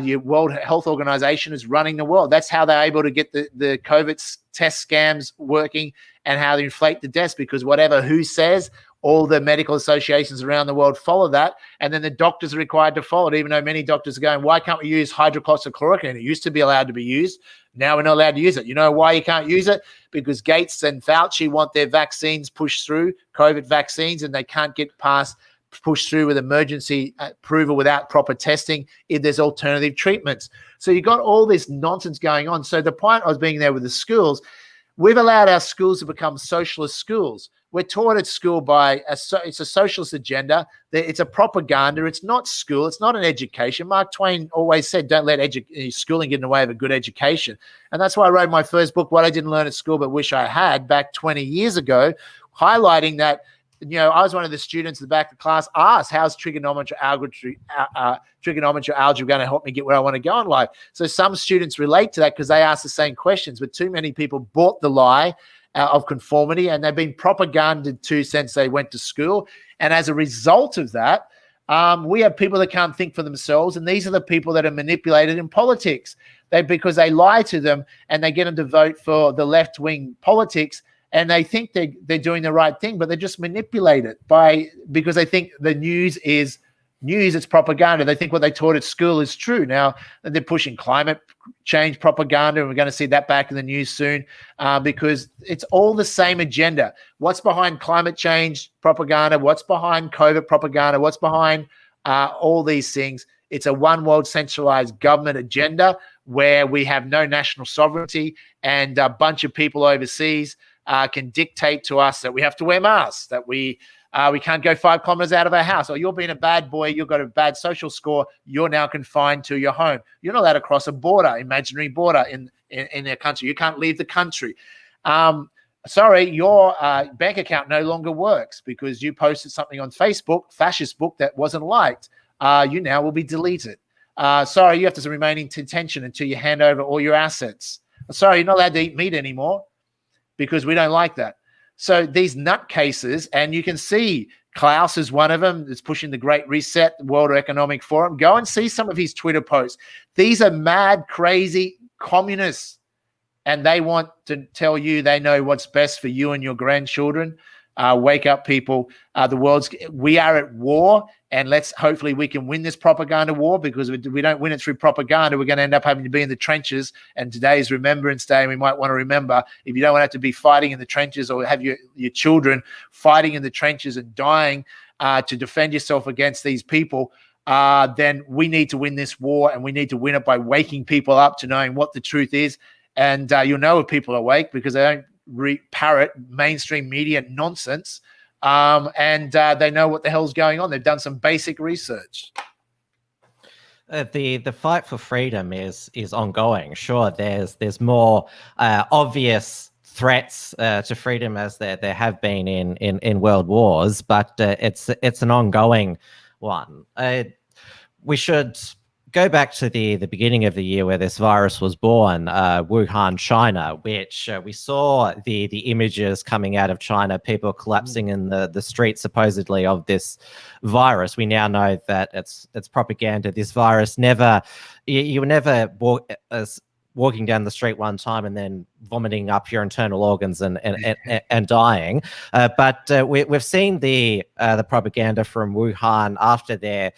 your World Health Organization is running the world. That's how they're able to get the COVID test scams working and how they inflate the deaths, because whatever WHO says, all the medical associations around the world follow that, and then the doctors are required to follow it, even though many doctors are going, why can't we use hydroxychloroquine? It used to be allowed to be used. Now we're not allowed to use it. You know why you can't use it? Because Gates and Fauci want their vaccines pushed through, COVID vaccines, and they can't get pushed through with emergency approval without proper testing if there's alternative treatments. So you've got all this nonsense going on. So the point I was being there with the schools, we've allowed our schools to become socialist schools. We're taught at school it's a socialist agenda. It's a propaganda. It's not school. It's not an education. Mark Twain always said, don't let schooling get in the way of a good education. And that's why I wrote my first book, What I Didn't Learn at School But Wish I Had, back 20 years ago, highlighting that, I was one of the students at the back of the class asked, how's trigonometry algebra going to help me get where I want to go in life? So some students relate to that because they ask the same questions, but too many people bought the lie of conformity, and they've been propagandized to since they went to school. And as a result of that, we have people that can't think for themselves, and these are the people that are manipulated in politics. Because they lie to them and they get them to vote for the left-wing politics, and they think they're doing the right thing, but they're just manipulated because they think the news is news, it's propaganda. They think what they taught at school is true. Now they're pushing climate change propaganda, and we're going to see that back in the news soon because it's all the same agenda. What's behind climate change propaganda? What's behind COVID propaganda? What's behind all these things? It's a one world centralized government agenda where we have no national sovereignty, and a bunch of people overseas can dictate to us that we have to wear masks, that we can't go 5 kilometers out of our house. Or you're being a bad boy, you've got a bad social score, you're now confined to your home. You're not allowed to cross a border, imaginary border in their country. You can't leave the country. Sorry, your bank account no longer works because you posted something on Facebook, fascist book, that wasn't liked. You now will be deleted. Sorry, you have to remain in detention until you hand over all your assets. Sorry, you're not allowed to eat meat anymore because we don't like that. So these nutcases, and you can see Klaus is one of them that's pushing the Great Reset, the World Economic Forum. Go and see some of his Twitter posts. These are mad, crazy communists, and they want to tell you they know what's best for you and your grandchildren. Wake up, people. We are at war, and hopefully we can win this propaganda war, because if we don't win it through propaganda, we're going to end up having to be in the trenches. And today is Remembrance Day, and we might want to remember, if you don't want to have to be fighting in the trenches, or have your children fighting in the trenches and dying to defend yourself against these people, then we need to win this war, and we need to win it by waking people up to knowing what the truth is. And you'll know if people are awake, because they don't parrot mainstream media nonsense, and they know what the hell's going on. They've done some basic research. The fight for freedom is ongoing. Sure, there's more obvious threats to freedom, as there have been in world wars, but it's an ongoing one. We should go back to the beginning of the year where this virus was born, Wuhan, China, which we saw the images coming out of China, people collapsing in the streets supposedly of this virus. We now know that it's propaganda. This virus you were never walking down the street one time and then vomiting up your internal organs and dying. But we've seen the propaganda from Wuhan after their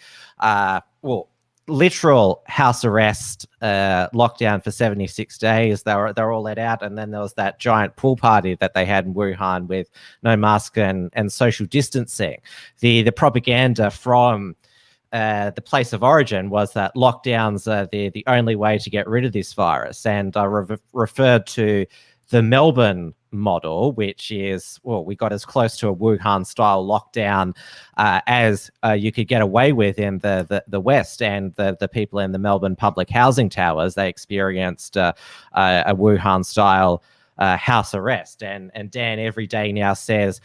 literal house arrest, lockdown for 76 days. They were all let out, and then there was that giant pool party that they had in Wuhan with no mask and social distancing. The propaganda from the place of origin was that lockdowns are the only way to get rid of this virus, and I referred to the Melbourne model, which is, we got as close to a Wuhan-style lockdown as you could get away with in the West, and the people in the Melbourne public housing towers, they experienced a Wuhan-style house arrest. And Dan every day now says,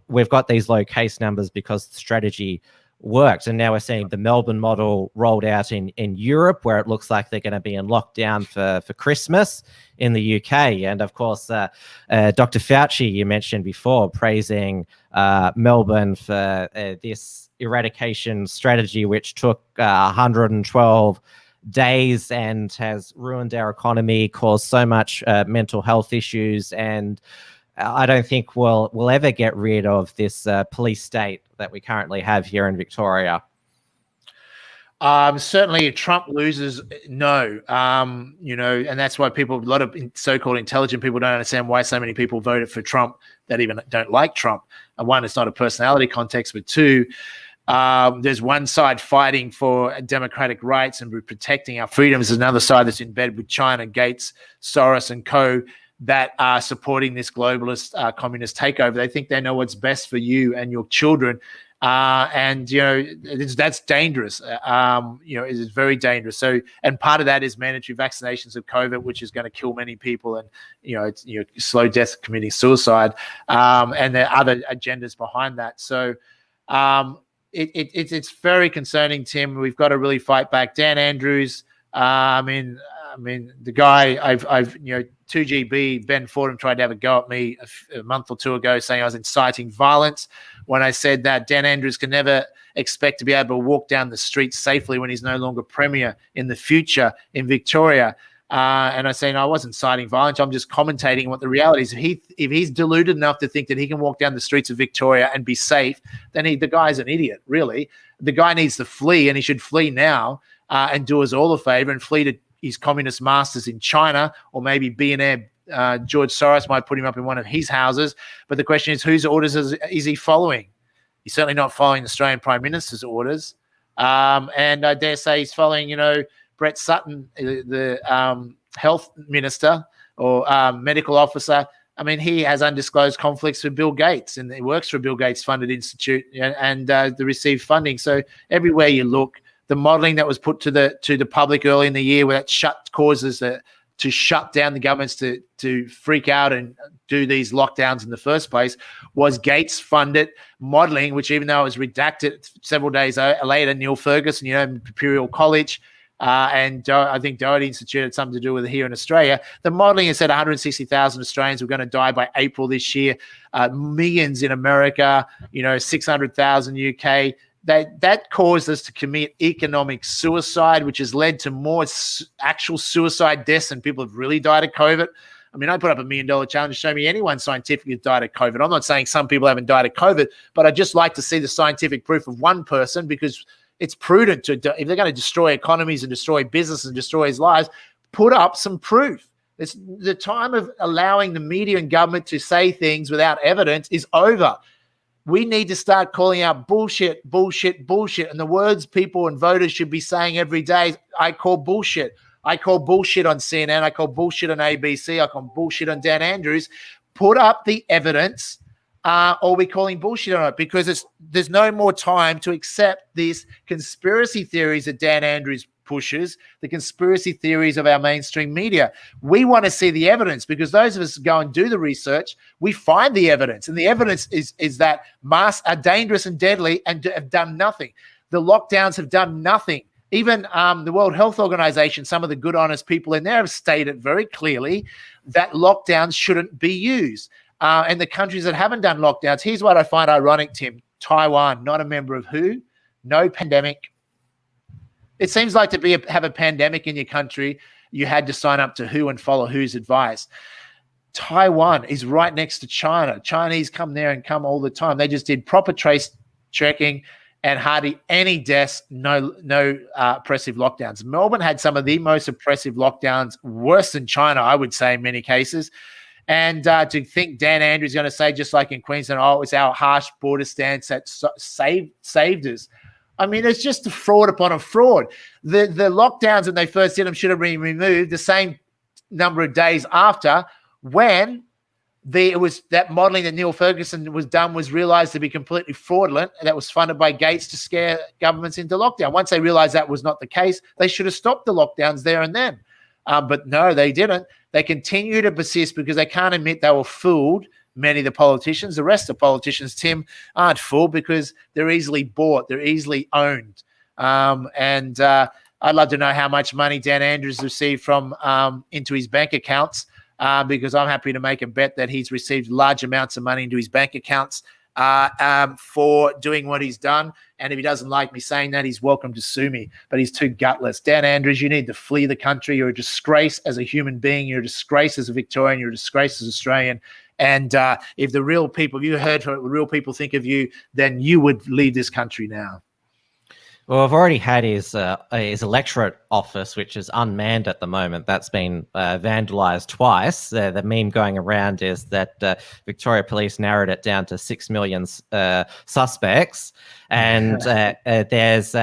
we've got these low case numbers because the strategy worked. And now we're seeing the Melbourne model rolled out in Europe, where it looks like they're going to be in lockdown for Christmas in the UK. And of course, Dr. Fauci, you mentioned before, praising Melbourne for this eradication strategy, which took 112 days and has ruined our economy, caused so much mental health issues, and I don't think we'll ever get rid of this police state that we currently have here in Victoria. Certainly, if Trump loses, no. And that's why a lot of so-called intelligent people don't understand why so many people voted for Trump that even don't like Trump. One, it's not a personality context, but two, there's one side fighting for democratic rights and protecting our freedoms. There's another side that's in bed with China, Gates, Soros, and co. that are supporting this globalist communist takeover. They think they know what's best for you and your children. That's dangerous. It is very dangerous. So, and part of that is mandatory vaccinations of COVID, which is going to kill many people, and slow death, committing suicide. And there are other agendas behind that. So, it's very concerning, Tim. We've got to really fight back. Dan Andrews. The guy I've 2GB, Ben Fordham tried to have a go at me a month or two ago, saying I was inciting violence when I said that Dan Andrews can never expect to be able to walk down the street safely when he's no longer premier in the future in Victoria. And I say, no, I wasn't inciting violence. I'm just commentating what the reality is. If he's deluded enough to think that he can walk down the streets of Victoria and be safe, then the guy's an idiot, really. The guy needs to flee, and he should flee now and do us all a favor and flee to his communist masters in China, or maybe billionaire George Soros might put him up in one of his houses. But the question is, whose orders is he following? He's certainly not following the Australian Prime Minister's orders. And I dare say he's following, Brett Sutton, the health minister or medical officer. I mean, he has undisclosed conflicts with Bill Gates, and he works for a Bill Gates funded institute and they receive funding. So everywhere you look, the modelling that was put to the public early in the year, where that causes to shut down the governments to freak out and do these lockdowns in the first place, was Gates funded modelling, which, even though it was redacted several days later, Neil Ferguson, Imperial College, and I think Doherty Institute had something to do with it here in Australia. The modelling has said 160,000 Australians were going to die by April this year, millions in America, 600,000 UK. That caused us to commit economic suicide, which has led to more actual suicide deaths than people have really died of COVID. I mean, I put up $1 million challenge to show me anyone scientifically who's died of COVID. I'm not saying some people haven't died of COVID, but I'd just like to see the scientific proof of one person, because it's prudent to, if they're going to destroy economies and destroy business and destroy his lives, put up some proof. It's the time of allowing the media and government to say things without evidence is over. We need to start calling out bullshit, bullshit, bullshit. And the words people and voters should be saying every day, I call bullshit. I call bullshit on CNN. I call bullshit on ABC. I call bullshit on Dan Andrews. Put up the evidence, or we're calling bullshit on it, because there's no more time to accept these conspiracy theories that Dan Andrews pushes, the conspiracy theories of our mainstream media. We want to see the evidence, because those of us who go and do the research, we find the evidence. And the evidence is that masks are dangerous and deadly and have done nothing. The lockdowns have done nothing. Even the World Health Organization, some of the good, honest people in there have stated very clearly that lockdowns shouldn't be used. And the countries that haven't done lockdowns, here's what I find ironic, Tim. Taiwan, not a member of WHO, no pandemic. It seems like to have a pandemic in your country, you had to sign up to WHO and follow WHO's advice. Taiwan is right next to China. Chinese come there and come all the time. They just did proper trace checking and hardly any deaths, no oppressive lockdowns. Melbourne had some of the most oppressive lockdowns, worse than China, I would say, in many cases. And to think Dan Andrews is going to say, just like in Queensland, oh, it's our harsh border stance that saved us. I mean, it's just a fraud upon a fraud. The lockdowns, when they first did them, should have been removed the same number of days after, when it was that modelling that Neil Ferguson was done was realised to be completely fraudulent, and that was funded by Gates to scare governments into lockdown. Once they realised that was not the case, they should have stopped the lockdowns there and then. But no, they didn't. They continue to persist because they can't admit they were fooled. Many of the politicians, the rest of the politicians, Tim, aren't fooled because they're easily bought. They're easily owned. And I'd love to know how much money Dan Andrews received from into his bank accounts, because I'm happy to make a bet that he's received large amounts of money into his bank accounts for doing what he's done. And if he doesn't like me saying that, he's welcome to sue me. But he's too gutless. Dan Andrews, you need to flee the country. You're a disgrace as a human being. You're a disgrace as a Victorian. You're a disgrace as an Australian. And if the real people, if you heard what real people think of you, then you would leave this country now. Well, I've already had his electorate office, which is unmanned at the moment. That's been vandalised twice. The meme going around is that Victoria Police narrowed it down to 6 million suspects, and there's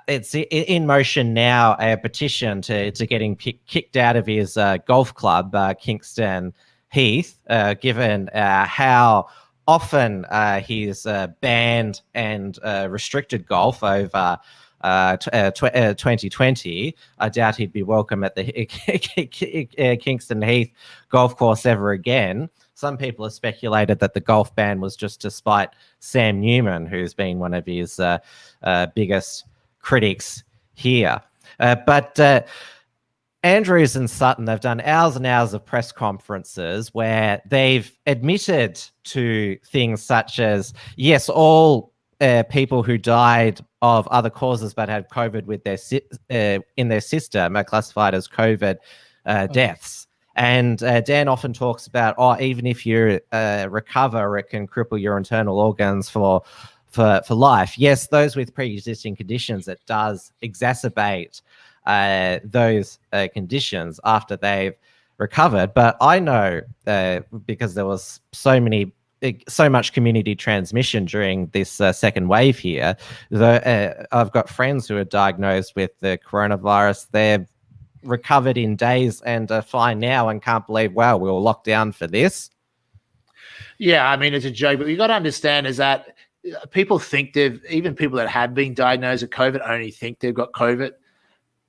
it's in motion now, a petition to get him kicked out of his golf club, Kingston Heath, given how often he's banned and restricted golf over 2020. I doubt he'd be welcome at the Kingston Heath golf course ever again. Some people have speculated that the golf ban was just to spite Sam Newman, who's been one of his biggest critics here. But Andrews and Sutton, they've done hours and hours of press conferences where they've admitted to things such as, yes, all people who died of other causes but had COVID with in their system are classified as COVID deaths. And Dan often talks about, even if you recover, it can cripple your internal organs for life. Yes, those with pre-existing conditions, it does exacerbate those conditions after they've recovered. But I know because there was so much community transmission during this second wave here, I've got friends who are diagnosed with the coronavirus. They've recovered in days and are fine now and can't believe, wow, we were locked down for this. Yeah, I mean, it's a joke, but you got to understand is that people think even people that have been diagnosed with COVID only think they've got COVID.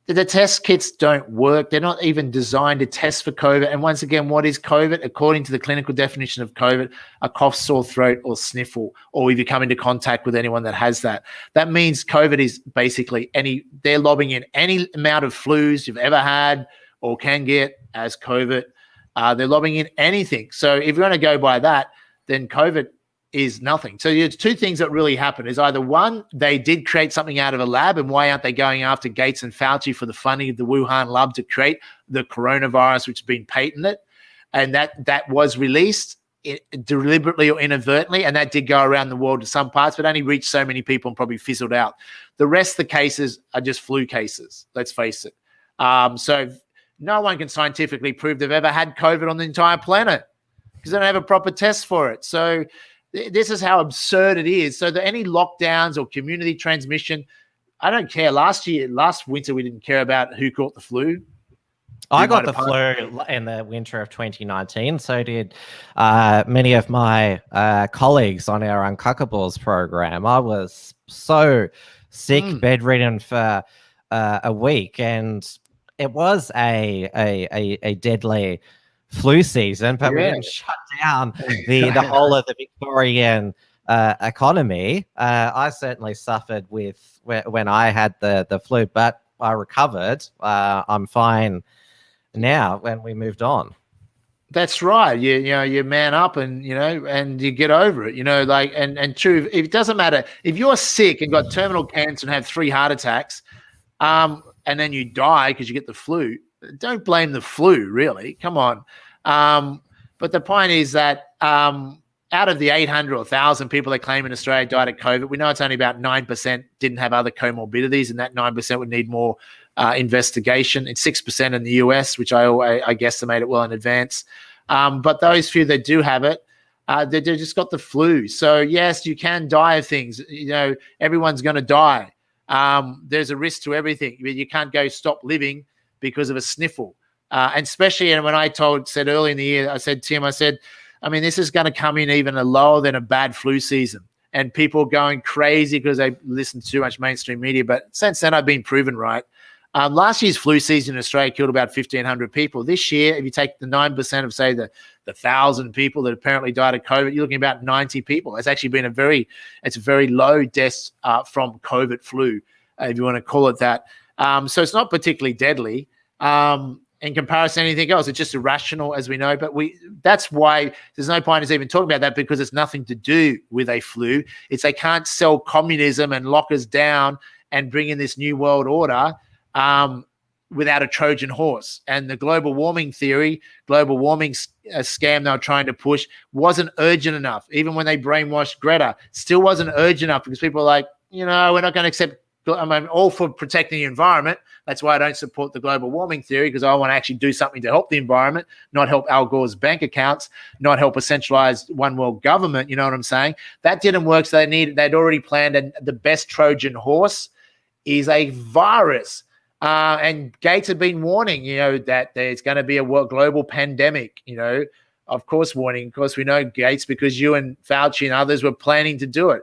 The test kits don't work. They're not even designed to test for COVID. And once again, what is COVID? According to the clinical definition of COVID, a cough, sore throat, or sniffle, or if you come into contact with anyone that has that. That means COVID is basically they're lobbing in any amount of flus you've ever had or can get as COVID. They're lobbing in anything. So if you're going to go by that, then COVID is nothing. So there's two things that really happen. Is either one, they did create something out of a lab, and why aren't they going after Gates and Fauci for the funding of the Wuhan lab to create the coronavirus, which has been patented, and that was released deliberately or inadvertently, and that did go around the world to some parts, but only reached so many people and probably fizzled out. The rest of the cases are just flu cases, let's face it. So no one can scientifically prove they've ever had COVID on the entire planet because they don't have a proper test for it. So this is how absurd it is. So that any lockdowns or community transmission, I don't care. Last winter, we didn't care about who caught the flu. I got the flu in the winter of 2019. So did many of my colleagues on our Uncuckables program. I was so sick, bedridden for a week, and it was a deadly flu season. But we didn't shut down the whole of the Victorian economy. I certainly suffered with when I had the flu, but I recovered. I'm fine now when we moved on. That's right. You man up and you get over it, and true. It doesn't matter if you're sick and got terminal cancer and have 3 heart attacks, and then you die because you get the flu. Don't blame the flu, really. Come on. But the point is that out of the 800 or 1,000 people they claim in Australia died of COVID, we know it's only about 9% didn't have other comorbidities, and that 9% would need more investigation. It's 6% in the US, which I guesstimate it well in advance. But those few that do have it, they just got the flu. So yes, you can die of things. Everyone's going to die. There's a risk to everything. You can't go stop living because of a sniffle. And especially when I said early in the year, I said, Tim, this is going to come in even lower than a bad flu season. And people going crazy because they listen to too much mainstream media. But since then, I've been proven right. Last year's flu season in Australia killed about 1,500 people. This year, if you take the 9% of, say, the 1,000 people that apparently died of COVID, you're looking at about 90 people. It's actually been a very low deaths from COVID flu, if you want to call it that. So it's not particularly deadly in comparison to anything else. It's just irrational, as we know. But that's why there's no point in us even talking about that, because it's nothing to do with a flu. It's they can't sell communism and lock us down and bring in this new world order without a Trojan horse. And the global warming theory, global warming scam they were trying to push wasn't urgent enough. Even when they brainwashed Greta, still wasn't urgent enough, because people are like, we're not going to accept. I'm all for protecting the environment. That's why I don't support the global warming theory, because I want to actually do something to help the environment, not help Al Gore's bank accounts, not help a centralized one world government. You know what I'm saying? That didn't work. So they'd already planned, and the best Trojan horse is a virus. And Gates had been warning, that there's going to be a global pandemic, of course, warning. Of course, we know Gates because you and Fauci and others were planning to do it.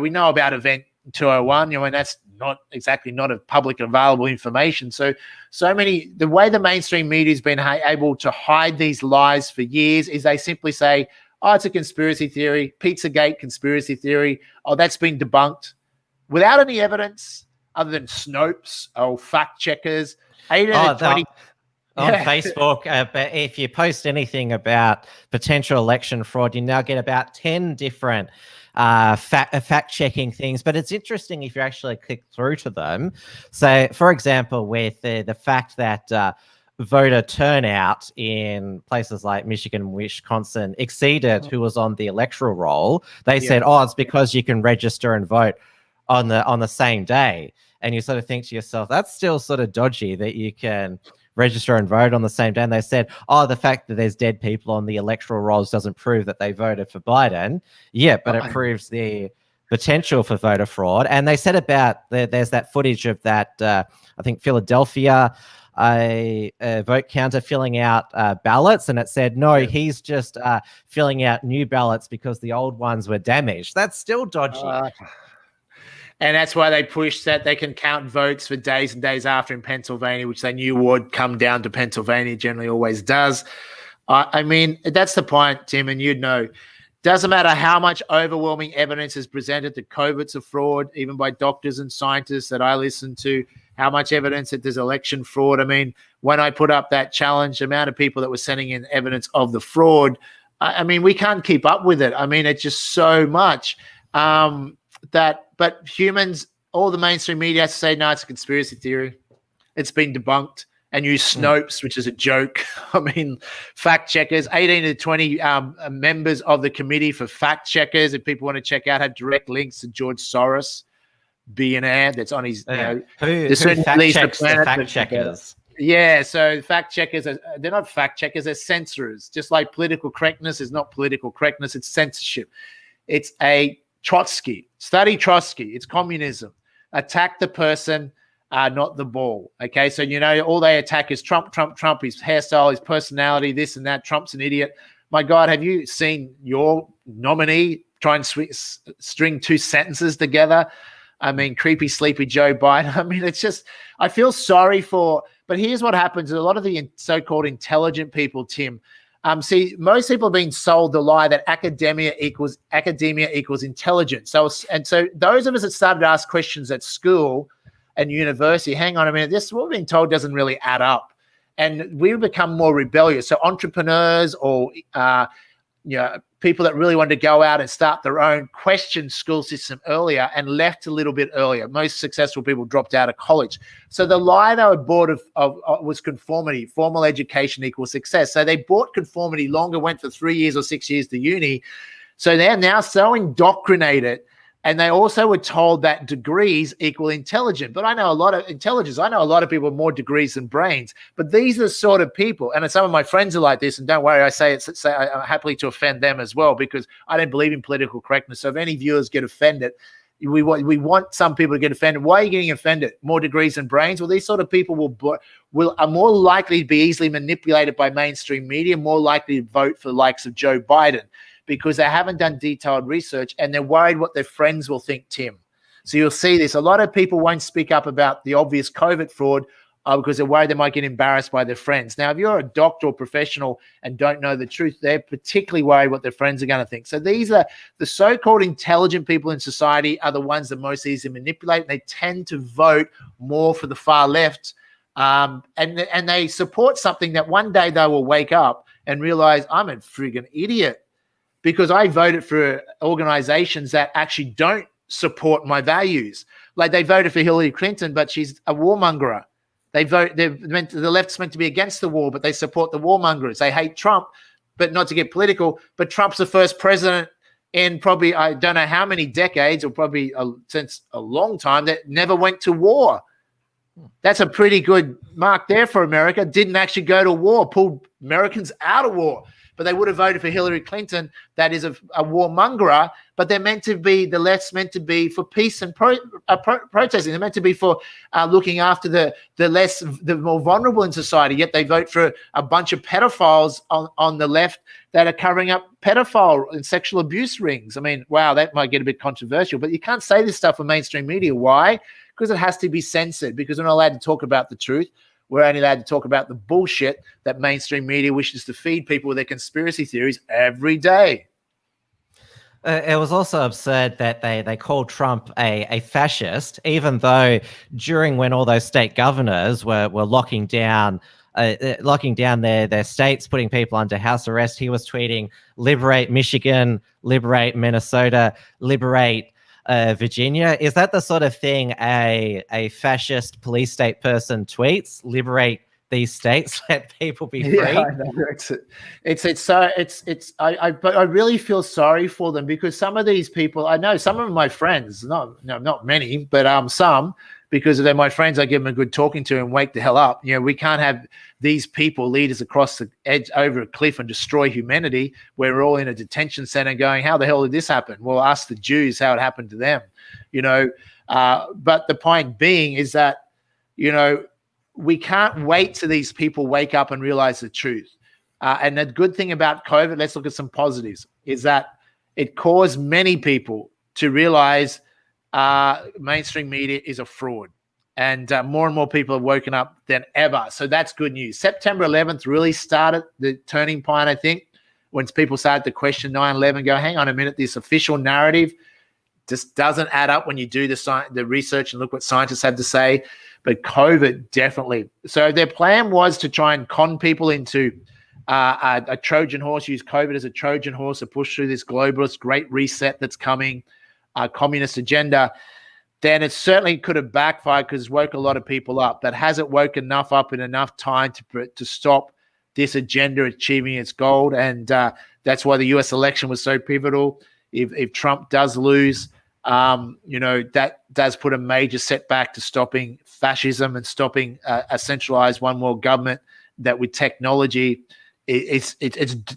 We know about Event 201, and that's not a public available information. So the way the mainstream media has been able to hide these lies for years is they simply say, oh, it's a conspiracy theory, Pizzagate conspiracy theory. Oh, that's been debunked without any evidence other than Snopes or fact checkers. 8 out of 20 on Facebook. But if you post anything about potential election fraud, you now get about 10 different fact-checking things. But it's interesting if you actually click through to them. So, for example, with the fact that voter turnout in places like Michigan and Wisconsin exceeded who was on the electoral roll, they said, it's because you can register and vote on the same day. And you sort of think to yourself, that's still sort of dodgy that you can register and vote on the same day. And they said, the fact that there's dead people on the electoral rolls doesn't prove that they voted for Biden. Yeah, but it proves the potential for voter fraud. And they said about there's that footage of that, I think Philadelphia, a vote counter filling out ballots, and it said, no, he's just filling out new ballots because the old ones were damaged. That's still dodgy. And that's why they pushed that they can count votes for days and days after in Pennsylvania, which they knew would come down to Pennsylvania, generally always does. That's the point, Tim, and you'd know. Doesn't matter how much overwhelming evidence is presented that COVID's a fraud, even by doctors and scientists that I listen to, how much evidence that there's election fraud. When I put up that challenge, the amount of people that were sending in evidence of the fraud I mean, we can't keep up with it. I mean, it's just so much but humans, all the mainstream media has to say, no, it's a conspiracy theory. It's been debunked. And use Snopes, which is a joke. I mean, fact checkers, 18 to 20 members of the committee for fact checkers, if people want to check out, have direct links to George Soros, billionaire that's on his, who fact checks the fact checkers? Yeah, so fact checkers, they're not fact checkers, they're censorers. Just like political correctness is not political correctness, it's censorship. It's a Trotsky. Study Trotsky. It's communism. Attack the person, not the ball. Okay, so all they attack is Trump, his hairstyle, his personality, this and that. Trump's an idiot. My God, have you seen your nominee try and string two sentences together? I mean, creepy, sleepy Joe Biden. I mean, it's just, I feel sorry for, but here's what happens. A lot of the so-called intelligent people, Tim, see, most people have been sold the lie that academia equals intelligence. So those of us that started to ask questions at school and university, hang on a minute, this, what we're being told doesn't really add up. And we've become more rebellious. So entrepreneurs or people that really wanted to go out and start their own questioned school system earlier and left a little bit earlier. Most successful people dropped out of college. So the lie they were bought of was conformity. Formal education equals success. So they bought conformity longer, went for 3 years or 6 years to uni. So they're now so indoctrinated. And they also were told that degrees equal intelligence. But I know a lot of intelligence. I know a lot of people with more degrees than brains. But these are the sort of people, and some of my friends are like this, and don't worry, I say I'm happily to offend them as well, because I don't believe in political correctness. So if any viewers get offended, we want some people to get offended. Why are you getting offended? More degrees than brains? Well, these sort of people are more likely to be easily manipulated by mainstream media, more likely to vote for the likes of Joe Biden, because they haven't done detailed research and they're worried what their friends will think, Tim. So you'll see this. A lot of people won't speak up about the obvious COVID fraud because they're worried they might get embarrassed by their friends. Now, if you're a doctor or professional and don't know the truth, they're particularly worried what their friends are going to think. So these are the so-called intelligent people in society are the ones that most easily manipulate. And they tend to vote more for the far left. And they support something that one day they will wake up and realize, I'm a friggin' idiot, because I voted for organizations that actually don't support my values. Like they voted for Hillary Clinton, but she's a warmonger. The left's meant to be against the war, but they support the warmongers. They hate Trump, but not to get political, but Trump's the first president in probably, I don't know how many decades, or probably since a long time, that never went to war. That's a pretty good mark there for America. Didn't actually go to war, pulled Americans out of war. But they would have voted for Hillary Clinton, that is a warmonger, but they're meant to be, the left's meant to be for peace and protesting. They're meant to be for looking after the more vulnerable in society, yet they vote for a bunch of pedophiles on the left that are covering up pedophile and sexual abuse rings. I mean, wow, that might get a bit controversial, but you can't say this stuff on mainstream media. Why? Because it has to be censored, because we're not allowed to talk about the truth. We're only allowed to talk about the bullshit that mainstream media wishes to feed people with their conspiracy theories every day. It was also absurd that they called Trump a fascist, even though during when all those state governors were locking down their states, putting people under house arrest, he was tweeting, liberate Michigan, liberate Minnesota, liberate Virginia. Is that the sort of thing a fascist police state person tweets? Liberate these states, let people be free. Yeah, I know. But I really feel sorry for them, because some of these people, I know some of my friends, not many, but some, because they're my friends, I give them a good talking to and wake the hell up. We can't have these people lead us across the edge over a cliff and destroy humanity. We're all in a detention center going, how the hell did this happen? Well, ask the Jews how it happened to them, But the point being is that, we can't wait till these people wake up and realize the truth. And the good thing about COVID, let's look at some positives, is that it caused many people to realize mainstream media is a fraud. And more and more people have woken up than ever. So that's good news. September 11th really started the turning point, I think, when people started to question 9/11, go, hang on a minute, this official narrative just doesn't add up when you do the research and look what scientists have to say. But COVID definitely. So their plan was to try and con people into a Trojan horse, use COVID as a Trojan horse to push through this globalist great reset that's coming, communist agenda, then it certainly could have backfired because it's woke a lot of people up. But has it woke enough up in enough time to stop this agenda achieving its goal? And that's why the US election was so pivotal. If Trump does lose, that does put a major setback to stopping fascism and stopping a centralized one world government that with technology, it's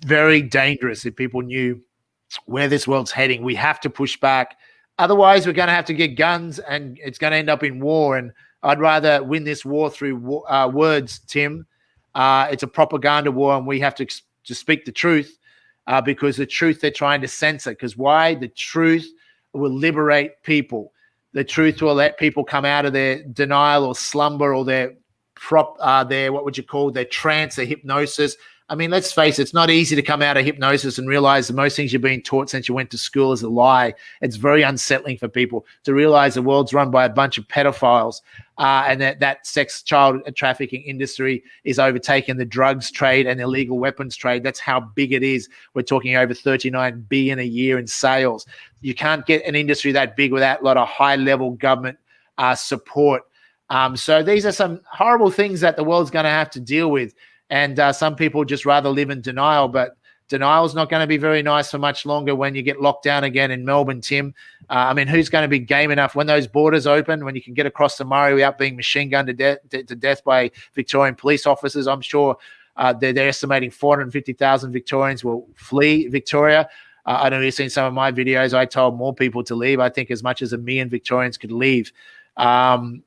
very dangerous. If people knew where this world's heading, we have to push back. Otherwise, we're going to have to get guns and it's going to end up in war. And I'd rather win this war through words, Tim. It's a propaganda war, and we have to speak the truth because the truth they're trying to censor. Because why? The truth will liberate people. The truth will let people come out of their denial or slumber or their trance, their hypnosis. I mean, let's face it, it's not easy to come out of hypnosis and realize that most things you've been taught since you went to school is a lie. It's very unsettling for people to realize the world's run by a bunch of pedophiles and that sex child trafficking industry is overtaking the drugs trade and illegal weapons trade. That's how big it is. We're talking over $39 billion a year in sales. You can't get an industry that big without a lot of high-level government support. So these are some horrible things that the world's going to have to deal with. And some people just rather live in denial, but denial is not going to be very nice for much longer when you get locked down again in Melbourne, Tim. I mean, who's going to be game enough when those borders open, when you can get across the Murray without being machine gunned to death by Victorian police officers? I'm sure they're estimating 450,000 Victorians will flee Victoria. I know you've seen some of my videos. I told more people to leave. I think as much as 1 million Victorians could leave. And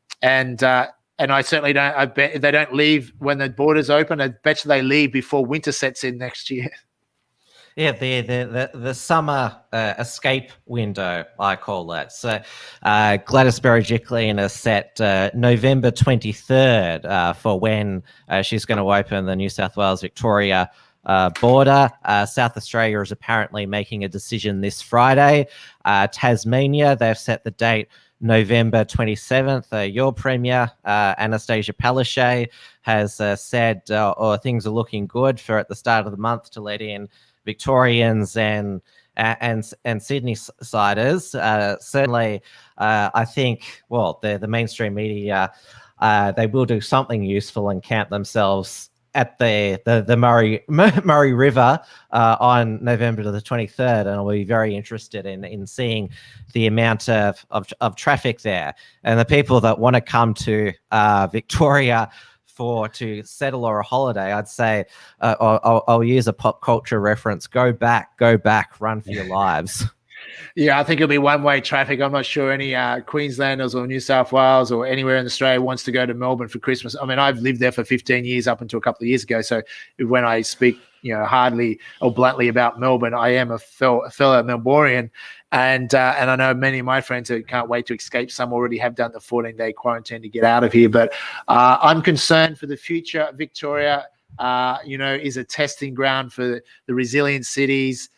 I certainly don't. I bet they don't leave when the borders open. I bet you they leave before winter sets in next year. Yeah, the summer escape window, I call that. So Gladys Berejiklian has set November 23rd for when she's going to open the New South Wales-Victoria border. South Australia is apparently making a decision this Friday. Tasmania, they've set the date November 27th. Your Premier, Anastasia Palaszczuk, has said things are looking good for at the start of the month to let in Victorians and Sydney siders. Certainly, I think, well, the mainstream media, they will do something useful and camp themselves at the Murray River on November the 23rd, and I'll be very interested in seeing the amount of traffic there. And the people that want to come to Victoria to settle or a holiday, I'd say I'll use a pop culture reference. Go back, run for your lives. Yeah, I think it'll be one-way traffic. I'm not sure any Queenslanders or New South Wales or anywhere in Australia wants to go to Melbourne for Christmas. I mean, I've lived there for 15 years up until a couple of years ago. So when I speak, hardly or bluntly about Melbourne, I am a fellow Melbournian. And I know many of my friends who can't wait to escape. Some already have done the 14-day quarantine to get out of here. But I'm concerned for the future. Victoria, is a testing ground for the resilient cities.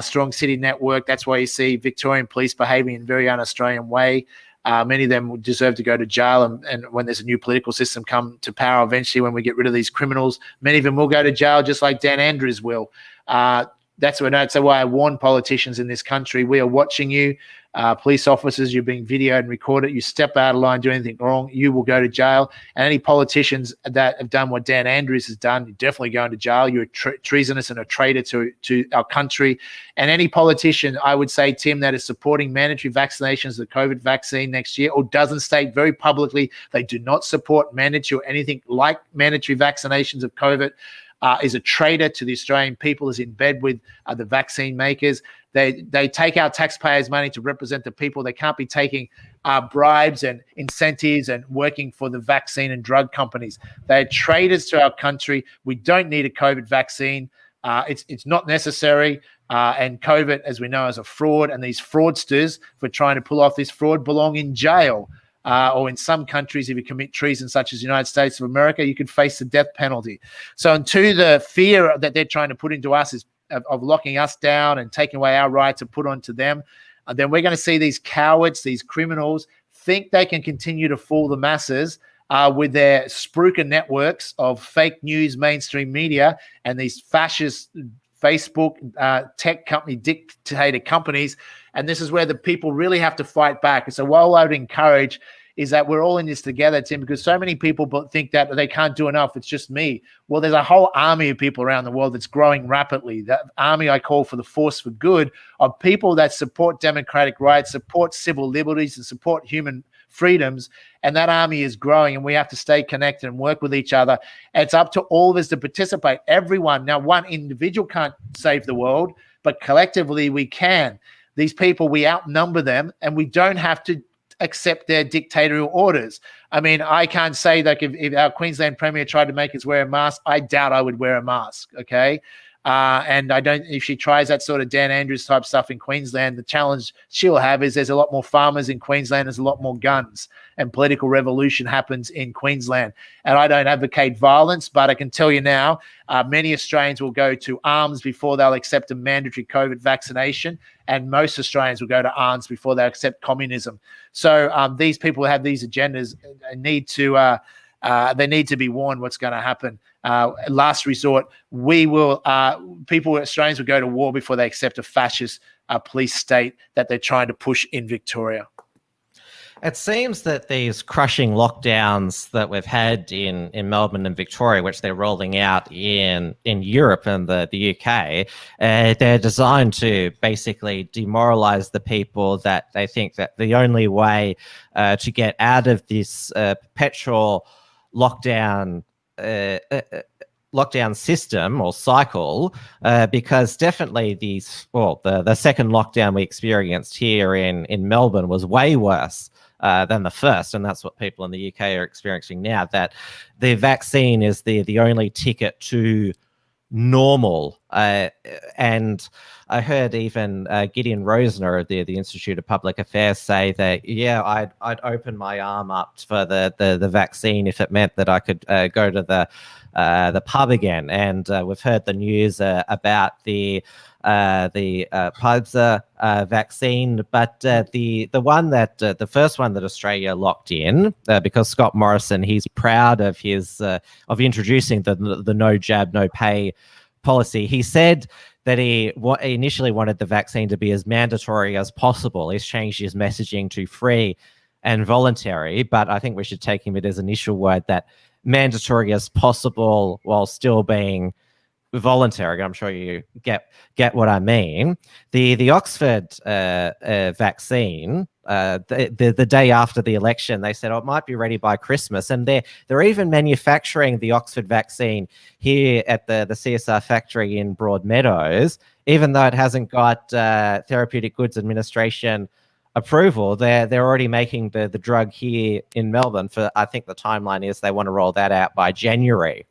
Strong city network. That's why you see Victorian police behaving in a very un-Australian way. Many of them deserve to go to jail. And when there's a new political system come to power eventually, when we get rid of these criminals, many of them will go to jail just like Dan Andrews will. That's why I warn politicians in this country. We are watching you. Police officers, you're being videoed and recorded. You step out of line, do anything wrong, you will go to jail. And any politicians that have done what Dan Andrews has done, you're definitely going to jail. You're treasonous and a traitor to our country. And any politician, I would say, Tim, that is supporting mandatory vaccinations, the COVID vaccine next year, or doesn't state very publicly they do not support mandatory or anything like mandatory vaccinations of COVID, is a traitor to the Australian people, is in bed with the vaccine makers. They take our taxpayers' money to represent the people. They can't be taking bribes and incentives and working for the vaccine and drug companies. They're traitors to our country. We don't need a COVID vaccine. It's not necessary. And COVID, as we know, is a fraud. And these fraudsters, for trying to pull off this fraud, belong in jail. Or in some countries, if you commit treason, such as the United States of America, you could face the death penalty. So unto the fear that they're trying to put into us is of locking us down and taking away our rights and put onto them, then we're going to see these cowards, these criminals, think they can continue to fool the masses with their spruiker networks of fake news, mainstream media, and these fascist Facebook tech company dictator companies. And this is where the people really have to fight back. And so what I would encourage is that we're all in this together, Tim, because so many people think that they can't do enough. It's just me. Well, there's a whole army of people around the world that's growing rapidly. That army I call for the force for good of people that support democratic rights, support civil liberties, and support human freedoms. And that army is growing, and we have to stay connected and work with each other. It's up to all of us to participate. Everyone. Now, one individual can't save the world, but collectively we can. These people, we outnumber them, and we don't have to accept their dictatorial orders. I mean, I can't say that if our Queensland Premier tried to make us wear a mask, I doubt I would wear a mask, okay? And I don't, if she tries that sort of Dan Andrews type stuff in Queensland, the challenge she'll have is there's a lot more farmers in Queensland, there's a lot more guns, and political revolution happens in Queensland. And I don't advocate violence, but I can tell you now, many Australians will go to arms before they'll accept a mandatory COVID vaccination, and most Australians will go to arms before they accept communism. So these people who have these agendas need to be warned what's going to happen. Last resort, Australians will go to war before they accept a fascist police state that they're trying to push in Victoria. It seems that these crushing lockdowns that we've had in Melbourne and Victoria, which they're rolling out in Europe and the UK, they're designed to basically demoralize the people that they think that the only way to get out of this perpetual lockdown system or cycle, because definitely the second lockdown we experienced here in Melbourne was way worse than the first, and that's what people in the UK are experiencing now, that the vaccine is the only ticket to normal. And I heard even Gideon Rosner of the Institute of Public Affairs say that, yeah, I'd open my arm up for the vaccine if it meant that I could go to the pub again. And we've heard the news about the Pfizer vaccine, but the first one that Australia locked in, because Scott Morrison, he's proud of his of introducing the no jab, no pay policy. He said that he initially wanted the vaccine to be as mandatory as possible. He's changed his messaging to free and voluntary, but I think we should take him at his initial word that mandatory as possible while still being voluntary. I'm sure you get what I mean. The Oxford vaccine, the day after the election, they said, it might be ready by Christmas, and they're even manufacturing the Oxford vaccine here at the CSR factory in Broadmeadows, even though it hasn't got Therapeutic Goods Administration approval. They're already making the drug here in Melbourne for, I think the timeline is they want to roll that out by January.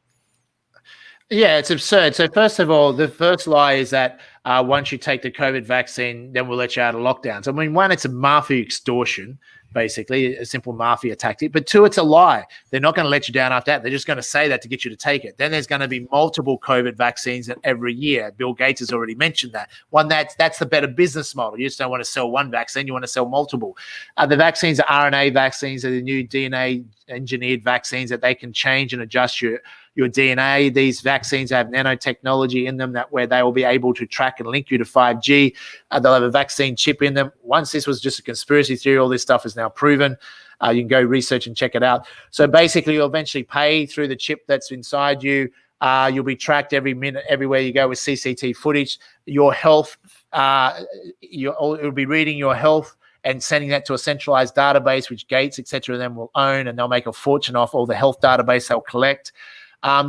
Yeah, it's absurd. So first of all, the first lie is that once you take the COVID vaccine, then we'll let you out of lockdowns. I mean, one, it's a mafia extortion, basically, a simple mafia tactic. But two, it's a lie. They're not going to let you down after that. They're just going to say that to get you to take it. Then there's going to be multiple COVID vaccines every year. Bill Gates has already mentioned that. One, that's the better business model. You just don't want to sell one vaccine. You want to sell multiple. The vaccines are RNA vaccines, are the new DNA engineered vaccines that they can change and adjust your DNA. These vaccines have nanotechnology in them where they will be able to track and link you to 5G. They'll have a vaccine chip in them. Once this was just a conspiracy theory, all this stuff is now proven. You can go research and check it out. So basically, you'll eventually pay through the chip that's inside you. You'll be tracked every minute, everywhere you go with CCTV footage. Your health, it'll be reading your health and sending that to a centralized database, which Gates, etc., then will own, and they'll make a fortune off all the health database they'll collect.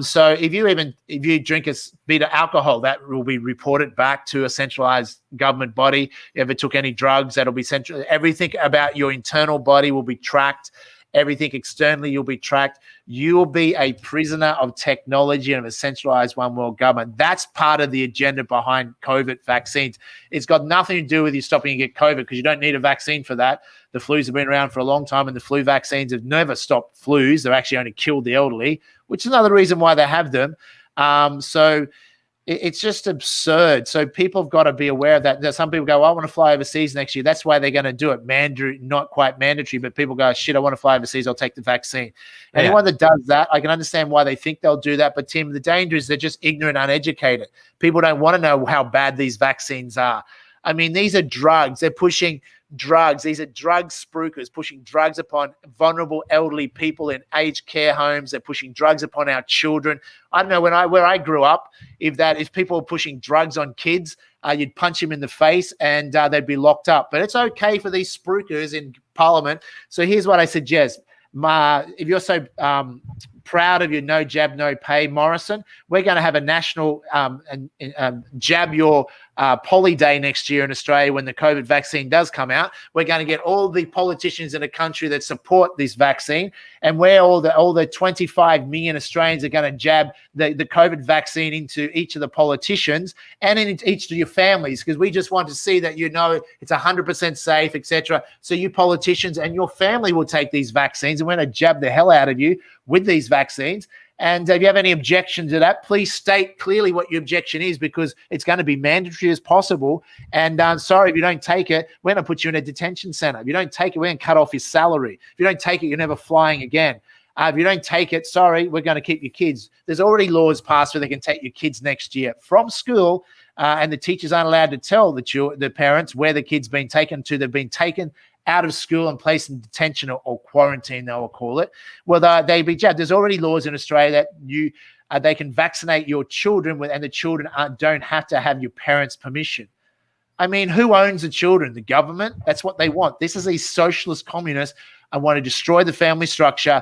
So if you drink a bit of alcohol, that will be reported back to a centralized government body. If you ever took any drugs, that'll be central. Everything about your internal body will be tracked. Everything externally, you'll be tracked. You will be a prisoner of technology and of a centralized one world government. That's part of the agenda behind COVID vaccines. It's got nothing to do with you stopping you get COVID, because you don't need a vaccine for that. The flus have been around for a long time, and the flu vaccines have never stopped flus. They've actually only killed the elderly, which is another reason why they have them. So It's just absurd. So people have got to be aware of that. Some people go, I want to fly overseas next year. That's why they're going to do it. Not quite mandatory, but people go, shit, I want to fly overseas. I'll take the vaccine. Yeah. Anyone that does that, I can understand why they think they'll do that. But Tim, the danger is they're just ignorant, uneducated. People don't want to know how bad these vaccines are. I mean, these are drugs. They're pushing drugs. These are drug spruikers pushing drugs upon vulnerable elderly people in aged care homes. They're pushing drugs upon our children. I don't know, where I grew up, if people were pushing drugs on kids, you'd punch them in the face and they'd be locked up. But it's okay for these spruikers in Parliament. So here's what I suggest. If you're so proud of your no jab, no pay, Morrison, we're going to have a national jab your poly day next year in Australia when the COVID vaccine does come out. We're going to get all the politicians in the country that support this vaccine, and where all the 25 million Australians are going to jab the COVID vaccine into each of the politicians and in each of your families, because we just want to see that it's 100% safe, etc. So you politicians and your family will take these vaccines, and we're going to jab the hell out of you with these vaccines. And if you have any objection to that, please state clearly what your objection is, because it's going to be mandatory as possible. And sorry, if you don't take it, we're going to put you in a detention center. If you don't take it, we're going to cut off your salary. If you don't take it, you're never flying again. If you don't take it, sorry, we're going to keep your kids. There's already laws passed where they can take your kids next year from school, and the teachers aren't allowed to tell the parents where the kid's been taken to. They've been taken out of school and placed in detention or quarantine, they will call it. Well, they be jabbed. There's already laws in Australia that they can vaccinate your children and the children don't have to have your parents' permission. I mean, who owns the children? The government? That's what they want. This is these socialist communists and want to destroy the family structure.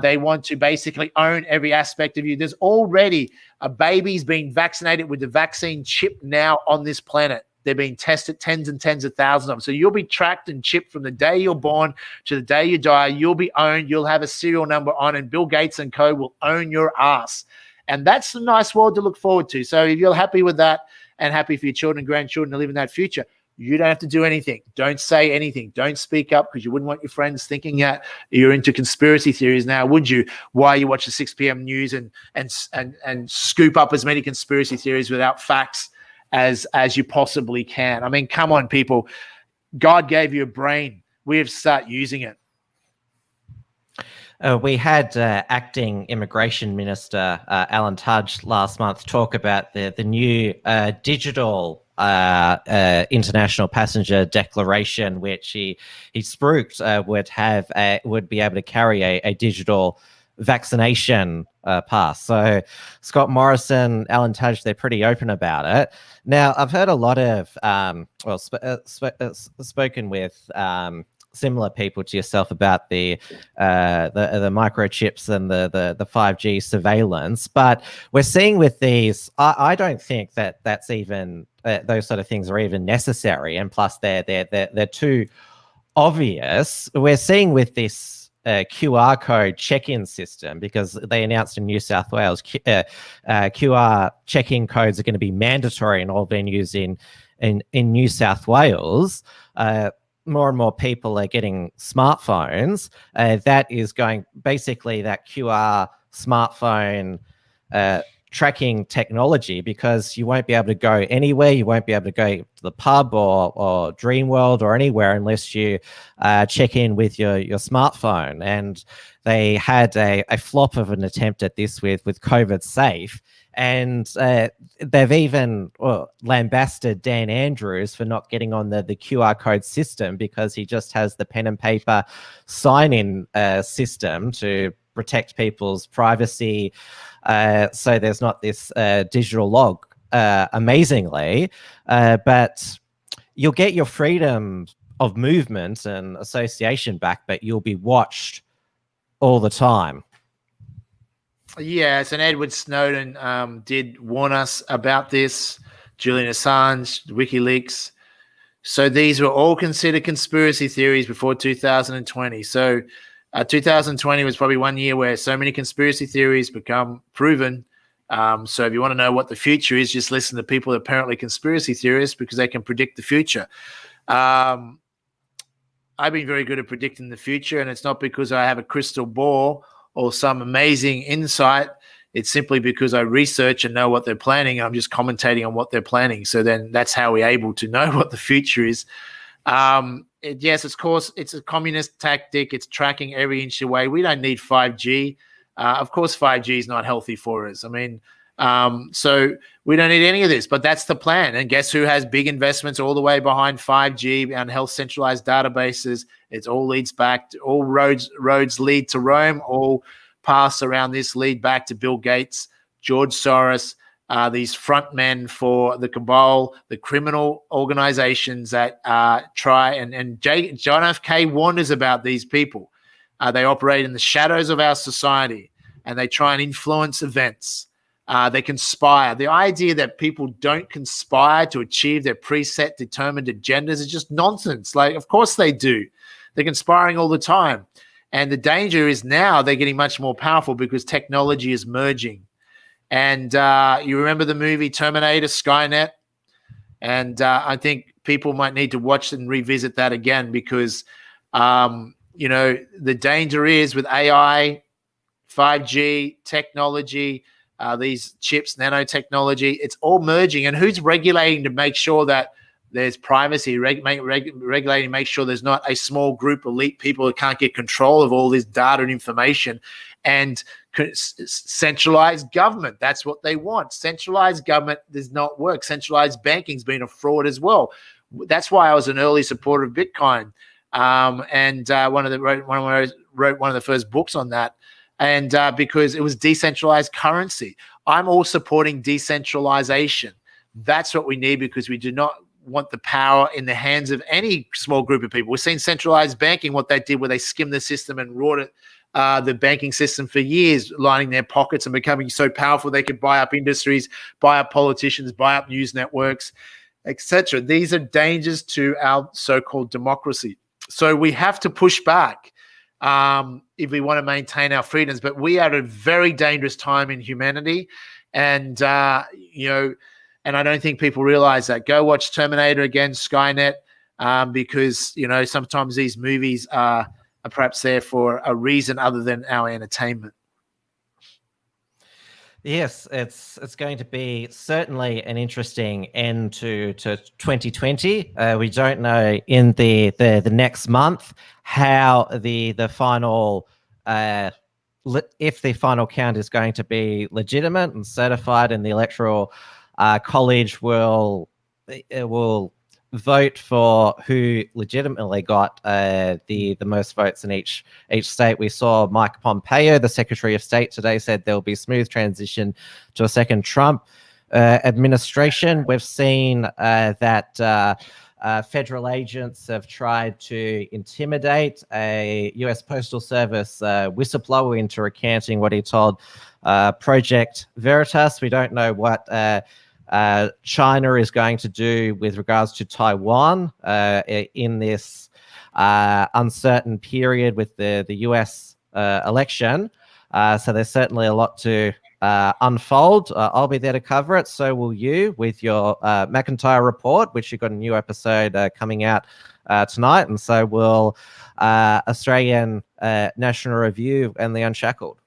They want to basically own every aspect of you. There's already babies being vaccinated with the vaccine chip now on this planet. They're being tested, tens and tens of thousands of them. So you'll be tracked and chipped from the day you're born to the day you die. You'll be owned. You'll have a serial number on, and Bill Gates and co will own your ass. And that's a nice world to look forward to. So if you're happy with that and happy for your children and grandchildren to live in that future, you don't have to do anything. Don't say anything. Don't speak up, because you wouldn't want your friends thinking that you're into conspiracy theories now, would you? Why you watch the 6 p.m. news and scoop up as many conspiracy theories without facts as you possibly can. I mean, come on, people. God gave you a brain. We have to start using it. We had acting Immigration Minister Alan Tudge last month talk about the new digital international passenger declaration, which he spruiked would be able to carry a digital vaccination pass. So Scott Morrison, Alan Tudge, they're pretty open about it. Now, I've heard a lot of spoken with similar people to yourself about the microchips and the 5G surveillance, but we're seeing with these, I don't think that's even those sort of things are even necessary, and plus they're too obvious. We're seeing with this QR code check-in system, because they announced in New South Wales QR check-in codes are going to be mandatory in all venues in New South Wales. More and more people are getting smartphones. That is going, basically that QR smartphone tracking technology, because you won't be able to go anywhere. You won't be able to go to the pub or Dreamworld or anywhere unless you check in with your smartphone. And they had a flop of an attempt at this with COVID Safe. And they've even lambasted Dan Andrews for not getting on the QR code system, because he just has the pen and paper sign-in system to protect people's privacy. So there's not this digital log, amazingly. But you'll get your freedom of movement and association back, but you'll be watched all the time. Yes, and Edward Snowden did warn us about this, Julian Assange, WikiLeaks. So these were all considered conspiracy theories before 2020. So 2020 was probably one year where so many conspiracy theories become proven. So if you want to know what the future is, just listen to people that are apparently conspiracy theorists, because they can predict the future. I've been very good at predicting the future, and it's not because I have a crystal ball or some amazing insight. It's simply because I research and know what they're planning. I'm just commentating on what they're planning. So then that's how we're able to know what the future is. Yes, of course, it's a communist tactic. It's tracking every inch away. We don't need 5G. Of course, 5G is not healthy for us. I mean, so we don't need any of this, but that's the plan. And guess who has big investments all the way behind 5G and health centralized databases? It all leads back to, all roads lead to Rome. All paths around this lead back to Bill Gates, George Soros, these front men for the cabal, the criminal organizations that try and John F. K. warned us about these people. They operate in the shadows of our society, and they try and influence events. They conspire. The idea that people don't conspire to achieve their preset, determined agendas is just nonsense. Like, of course they do. They're conspiring all the time. And the danger is now they're getting much more powerful because technology is merging. And you remember the movie Terminator, Skynet? And I think people might need to watch and revisit that again because, the danger is with AI, 5G, technology, these chips, nanotechnology, it's all merging. And who's regulating to make sure that there's privacy, regulating to make sure there's not a small group, elite people who can't get control of all this data and information, and centralized government. That's what they want. Centralized government does not work. Centralized banking's been a fraud as well. That's why I was an early supporter of Bitcoin. And wrote one of the first books on that. And because it was decentralized currency. I'm all supporting decentralization. That's what we need because we do not want the power in the hands of any small group of people. We've seen centralized banking, what they did where they skimmed the system and wrought it, the banking system for years, lining their pockets and becoming so powerful they could buy up industries, buy up politicians, buy up news networks, etc. These are dangers to our so-called democracy. So we have to push back if we want to maintain our freedoms. But we are at a very dangerous time in humanity. And, and I don't think people realize that. Go watch Terminator again, Skynet, because, sometimes these movies are perhaps there for a reason other than our entertainment. Yes, it's going to be certainly an interesting end to 2020. We don't know in the next month how the final if the final count is going to be legitimate and certified, and the electoral college will vote for who legitimately got the most votes in each state. We saw Mike Pompeo, the Secretary of State, today said there will be smooth transition to a second Trump administration. We've seen that federal agents have tried to intimidate a U.S. Postal Service whistleblower into recanting what he told Project Veritas. We don't know what China is going to do with regards to Taiwan in this uncertain period with the US election. So there's certainly a lot to unfold. I'll be there to cover it. So will you with your McIntyre report, which you've got a new episode coming out tonight. And so will Australian National Review and The Unshackled.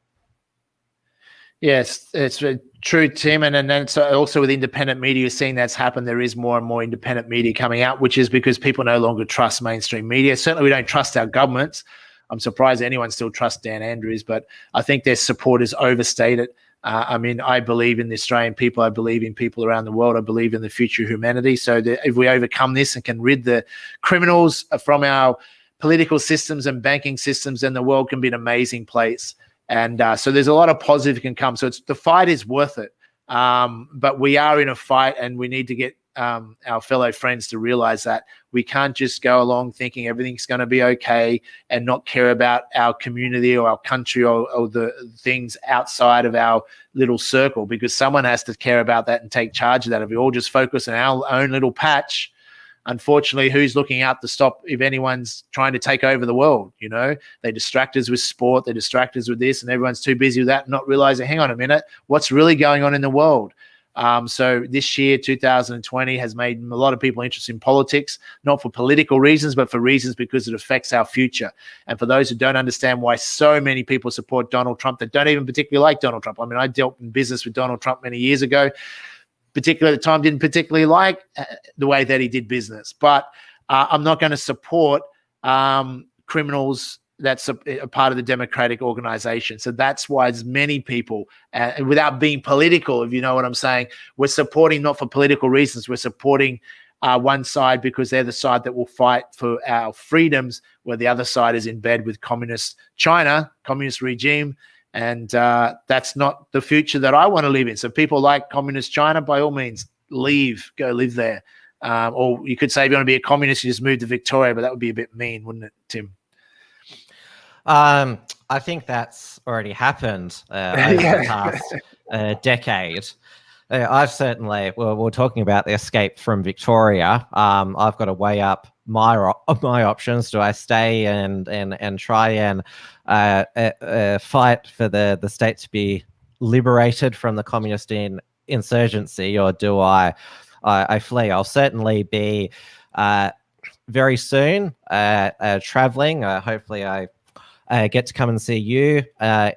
Yes, it's true, Tim. And then it's also with independent media, seeing that's happened, there is more and more independent media coming out, which is because people no longer trust mainstream media. Certainly we don't trust our governments. I'm surprised anyone still trusts Dan Andrews, but I think their support is overstated. I believe in the Australian people. I believe in people around the world. I believe in the future of humanity. So if we overcome this and can rid the criminals from our political systems and banking systems, then the world can be an amazing place. And so there's a lot of positive can come. So the fight is worth it. But we are in a fight, and we need to get our fellow friends to realize that we can't just go along thinking everything's going to be okay and not care about our community or our country or the things outside of our little circle, because someone has to care about that and take charge of that. If we all just focus on our own little patch, unfortunately, who's looking out to stop if anyone's trying to take over the world? They distract us with sport, they distract us with this, and everyone's too busy with that, not realizing, hang on a minute, what's really going on in the world? So this year, 2020, has made a lot of people interested in politics, not for political reasons, but for reasons because it affects our future. And for those who don't understand why so many people support Donald Trump that don't even particularly like Donald Trump. I mean, I dealt in business with Donald Trump many years ago. Particularly at the time, didn't particularly like the way that he did business. But I'm not going to support criminals that's a part of the Democratic organization. So that's why as many people, without being political, if you know what I'm saying, we're supporting not for political reasons. We're supporting one side because they're the side that will fight for our freedoms, where the other side is in bed with communist China, communist regime. And that's not the future that I want to live in. So people like communist China, by all means, leave, go live there. Or you could say if you want to be a communist, you just move to Victoria, but that would be a bit mean, wouldn't it, Tim? I think that's already happened over the past decade. I've certainly, we're talking about the escape from Victoria. I've got to weigh up my options. Do I stay and try and fight for the state to be liberated from the communist insurgency, or do I flee? I'll certainly be very soon traveling. Hopefully I get to come and see you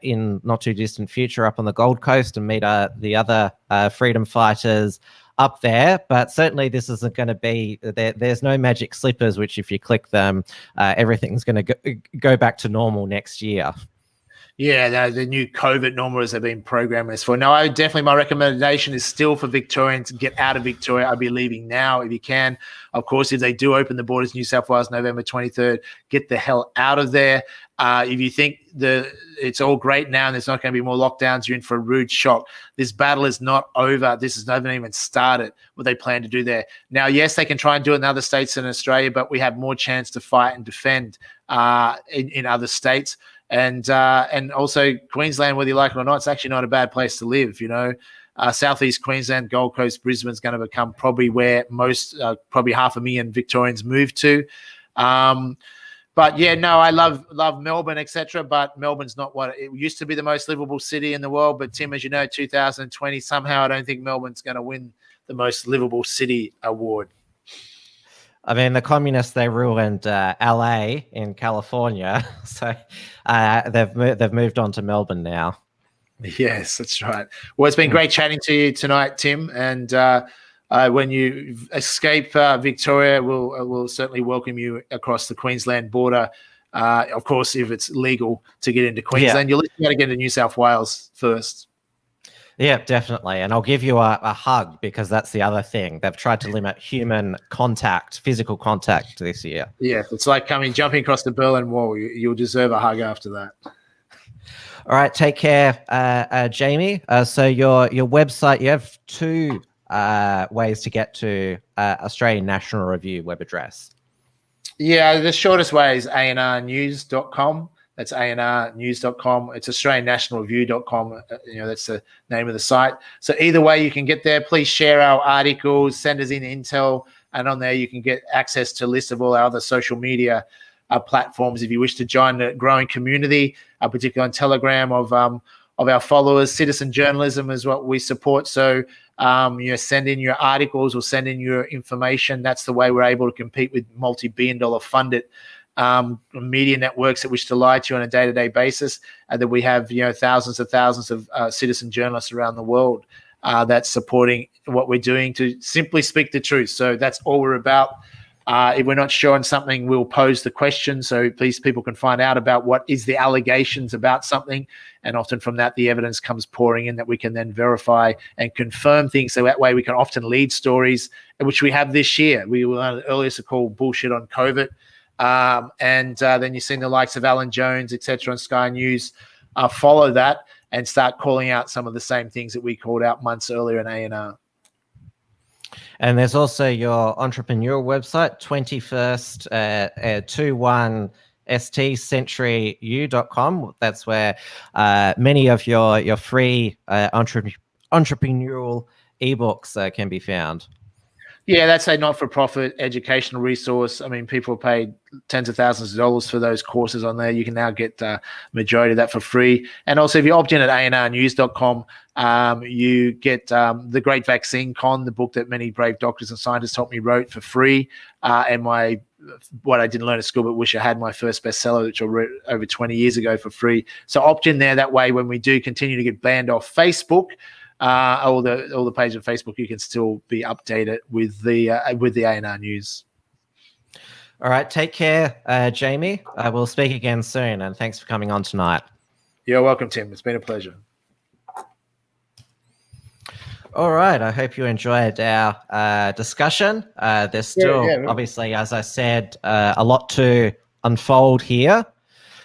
in not too distant future up on the Gold Coast and meet the other freedom fighters up there. But certainly this isn't going to be, there's no magic slippers, which if you click them, everything's going to go back to normal next year. Yeah, the new COVID normal as they've been programmed as for. No, my recommendation is still for Victorians to get out of Victoria. I'd be leaving now if you can. Of course, if they do open the borders, New South Wales, November 23rd, get the hell out of there. If you think it's all great now and there's not going to be more lockdowns, you're in for a rude shock. This battle is not over. This has not even started, what they plan to do there. Now, yes, they can try and do it in other states in Australia, but we have more chance to fight and defend in other states. And also Queensland, whether you like it or not, it's actually not a bad place to live, you know. Southeast Queensland, Gold Coast, Brisbane is going to become probably where most, probably 500,000 Victorians move to. But yeah, no, I love Melbourne, etc. But Melbourne's not what it used to be, the most livable city in the world. But Tim, as you know, 2020, somehow I don't think Melbourne's going to win the most livable city award. I mean, the communists, they ruined LA in California, so they've moved on to Melbourne now. Yes, that's right. Well, it's been great chatting to you tonight, Tim. And when you escape Victoria, we'll certainly welcome you across the Queensland border. Of course, if it's legal to get into Queensland, you'll got to get to New South Wales first. Yeah, definitely. And I'll give you a hug, because that's the other thing. They've tried to limit human contact, physical contact this year. Yeah, it's like jumping across the Berlin Wall. You'll deserve a hug after that. All right, take care, Jamie. So your website, you have two ways to get to Australian National Review web address. Yeah, the shortest way is anrnews.com. That's anrnews.com. It's australiannationalreview.com. That's the name of the site. So either way, you can get there. Please share our articles, send us in intel, and on there you can get access to a list of all our other social media platforms if you wish to join the growing community, particularly on Telegram of our followers. Citizen journalism is what we support. So send in your articles or send in your information. That's the way we're able to compete with multi-billion-dollar funded media networks that wish to lie to you on a day-to-day basis, and that we have thousands of citizen journalists around the world that's supporting what we're doing to simply speak the truth. So that's all we're about. If we're not sure on something, we'll pose the question, so please people can find out about what is the allegations about something, and often from that the evidence comes pouring in that we can then verify and confirm things. So that way we can often lead stories, which we have this year. We were earlier to call bullshit on COVID. And then you've seen the likes of Alan Jones, etc., on Sky News follow that and start calling out some of the same things that we called out months earlier in A&R. And there's also your entrepreneurial website, 21stcenturyu.com. That's where many of your free entrepreneurial ebooks can be found. Yeah, that's a not-for-profit educational resource. I mean, people paid tens of thousands of dollars for those courses on there. You can now get majority of that for free. And also, if you opt in at anrnews.com, you get The Great Vaccine Con, the book that many brave doctors and scientists helped me wrote for free, and my What I Didn't Learn at School But Wish I Had, my first bestseller, which I wrote over 20 years ago for free. So opt in there. That way, when we do continue to get banned off Facebook, all the pages of Facebook, you can still be updated with the ANR news. All right, take care, Jamie. We'll speak again soon, and thanks for coming on tonight. You're welcome, Tim. It's been a pleasure. All right, I hope you enjoyed our discussion. There's still, obviously, as I said, a lot to unfold here.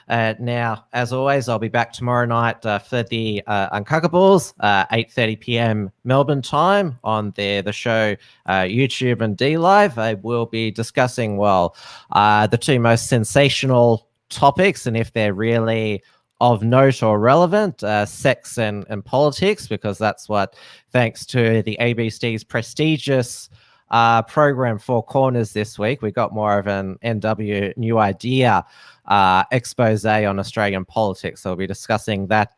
Now, as always, I'll be back tomorrow night for the Uncockables, 8:30 p.m. Melbourne time on the show YouTube and D Live. I will be discussing, the two most sensational topics, and if they're really of note or relevant, sex and politics, because that's what, thanks to the ABC's prestigious program Four Corners this week, we got more of an NW New Idea expose on Australian politics. So we'll be discussing that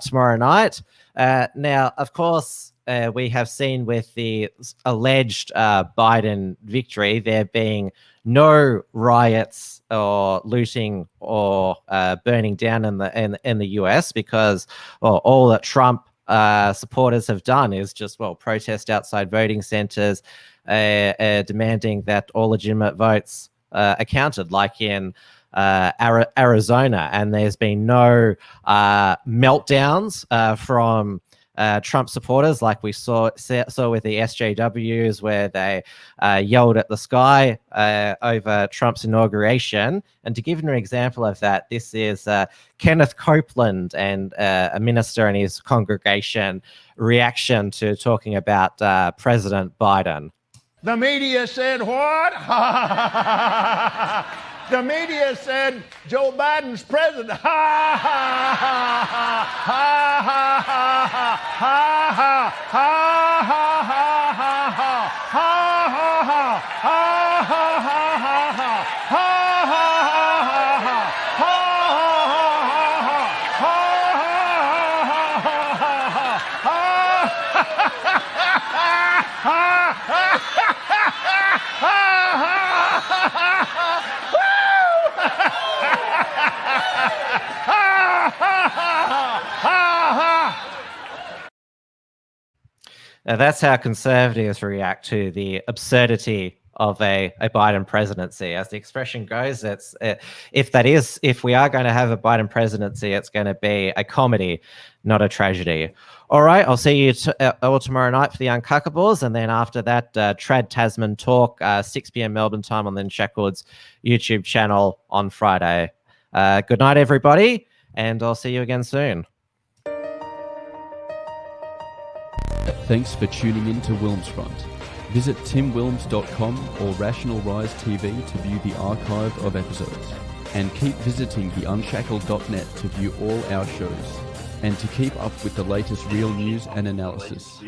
tomorrow night. Now, of course, we have seen with the alleged Biden victory, there being no riots or looting or burning down in the US, because all that Trump supporters have done is just protest outside voting centers, demanding that all legitimate votes are counted, like in Arizona, and there's been no meltdowns from Trump supporters like we saw with the SJWs, where they yelled at the sky over Trump's inauguration. And to give you an example of that, this is Kenneth Copeland and a minister and his congregation reaction to talking about President Biden. The media said what? The media said Joe Biden's president. Ha ha ha ha ha ha ha ha ha ha Now, that's how conservatives react to the absurdity of a Biden presidency. As the expression goes, if we are going to have a Biden presidency, it's going to be a comedy, not a tragedy. All right, I'll see you all tomorrow night for the Uncockables, and then after that, Trad Tasman Talk, 6 p.m. Melbourne time on the Shacklewoods YouTube channel on Friday. Good night, everybody, and I'll see you again soon. Thanks for tuning in to WilmsFront. Visit timwilms.com or Rational Rise TV to view the archive of episodes. And keep visiting theunshackled.net to view all our shows. And to keep up with the latest real news and analysis.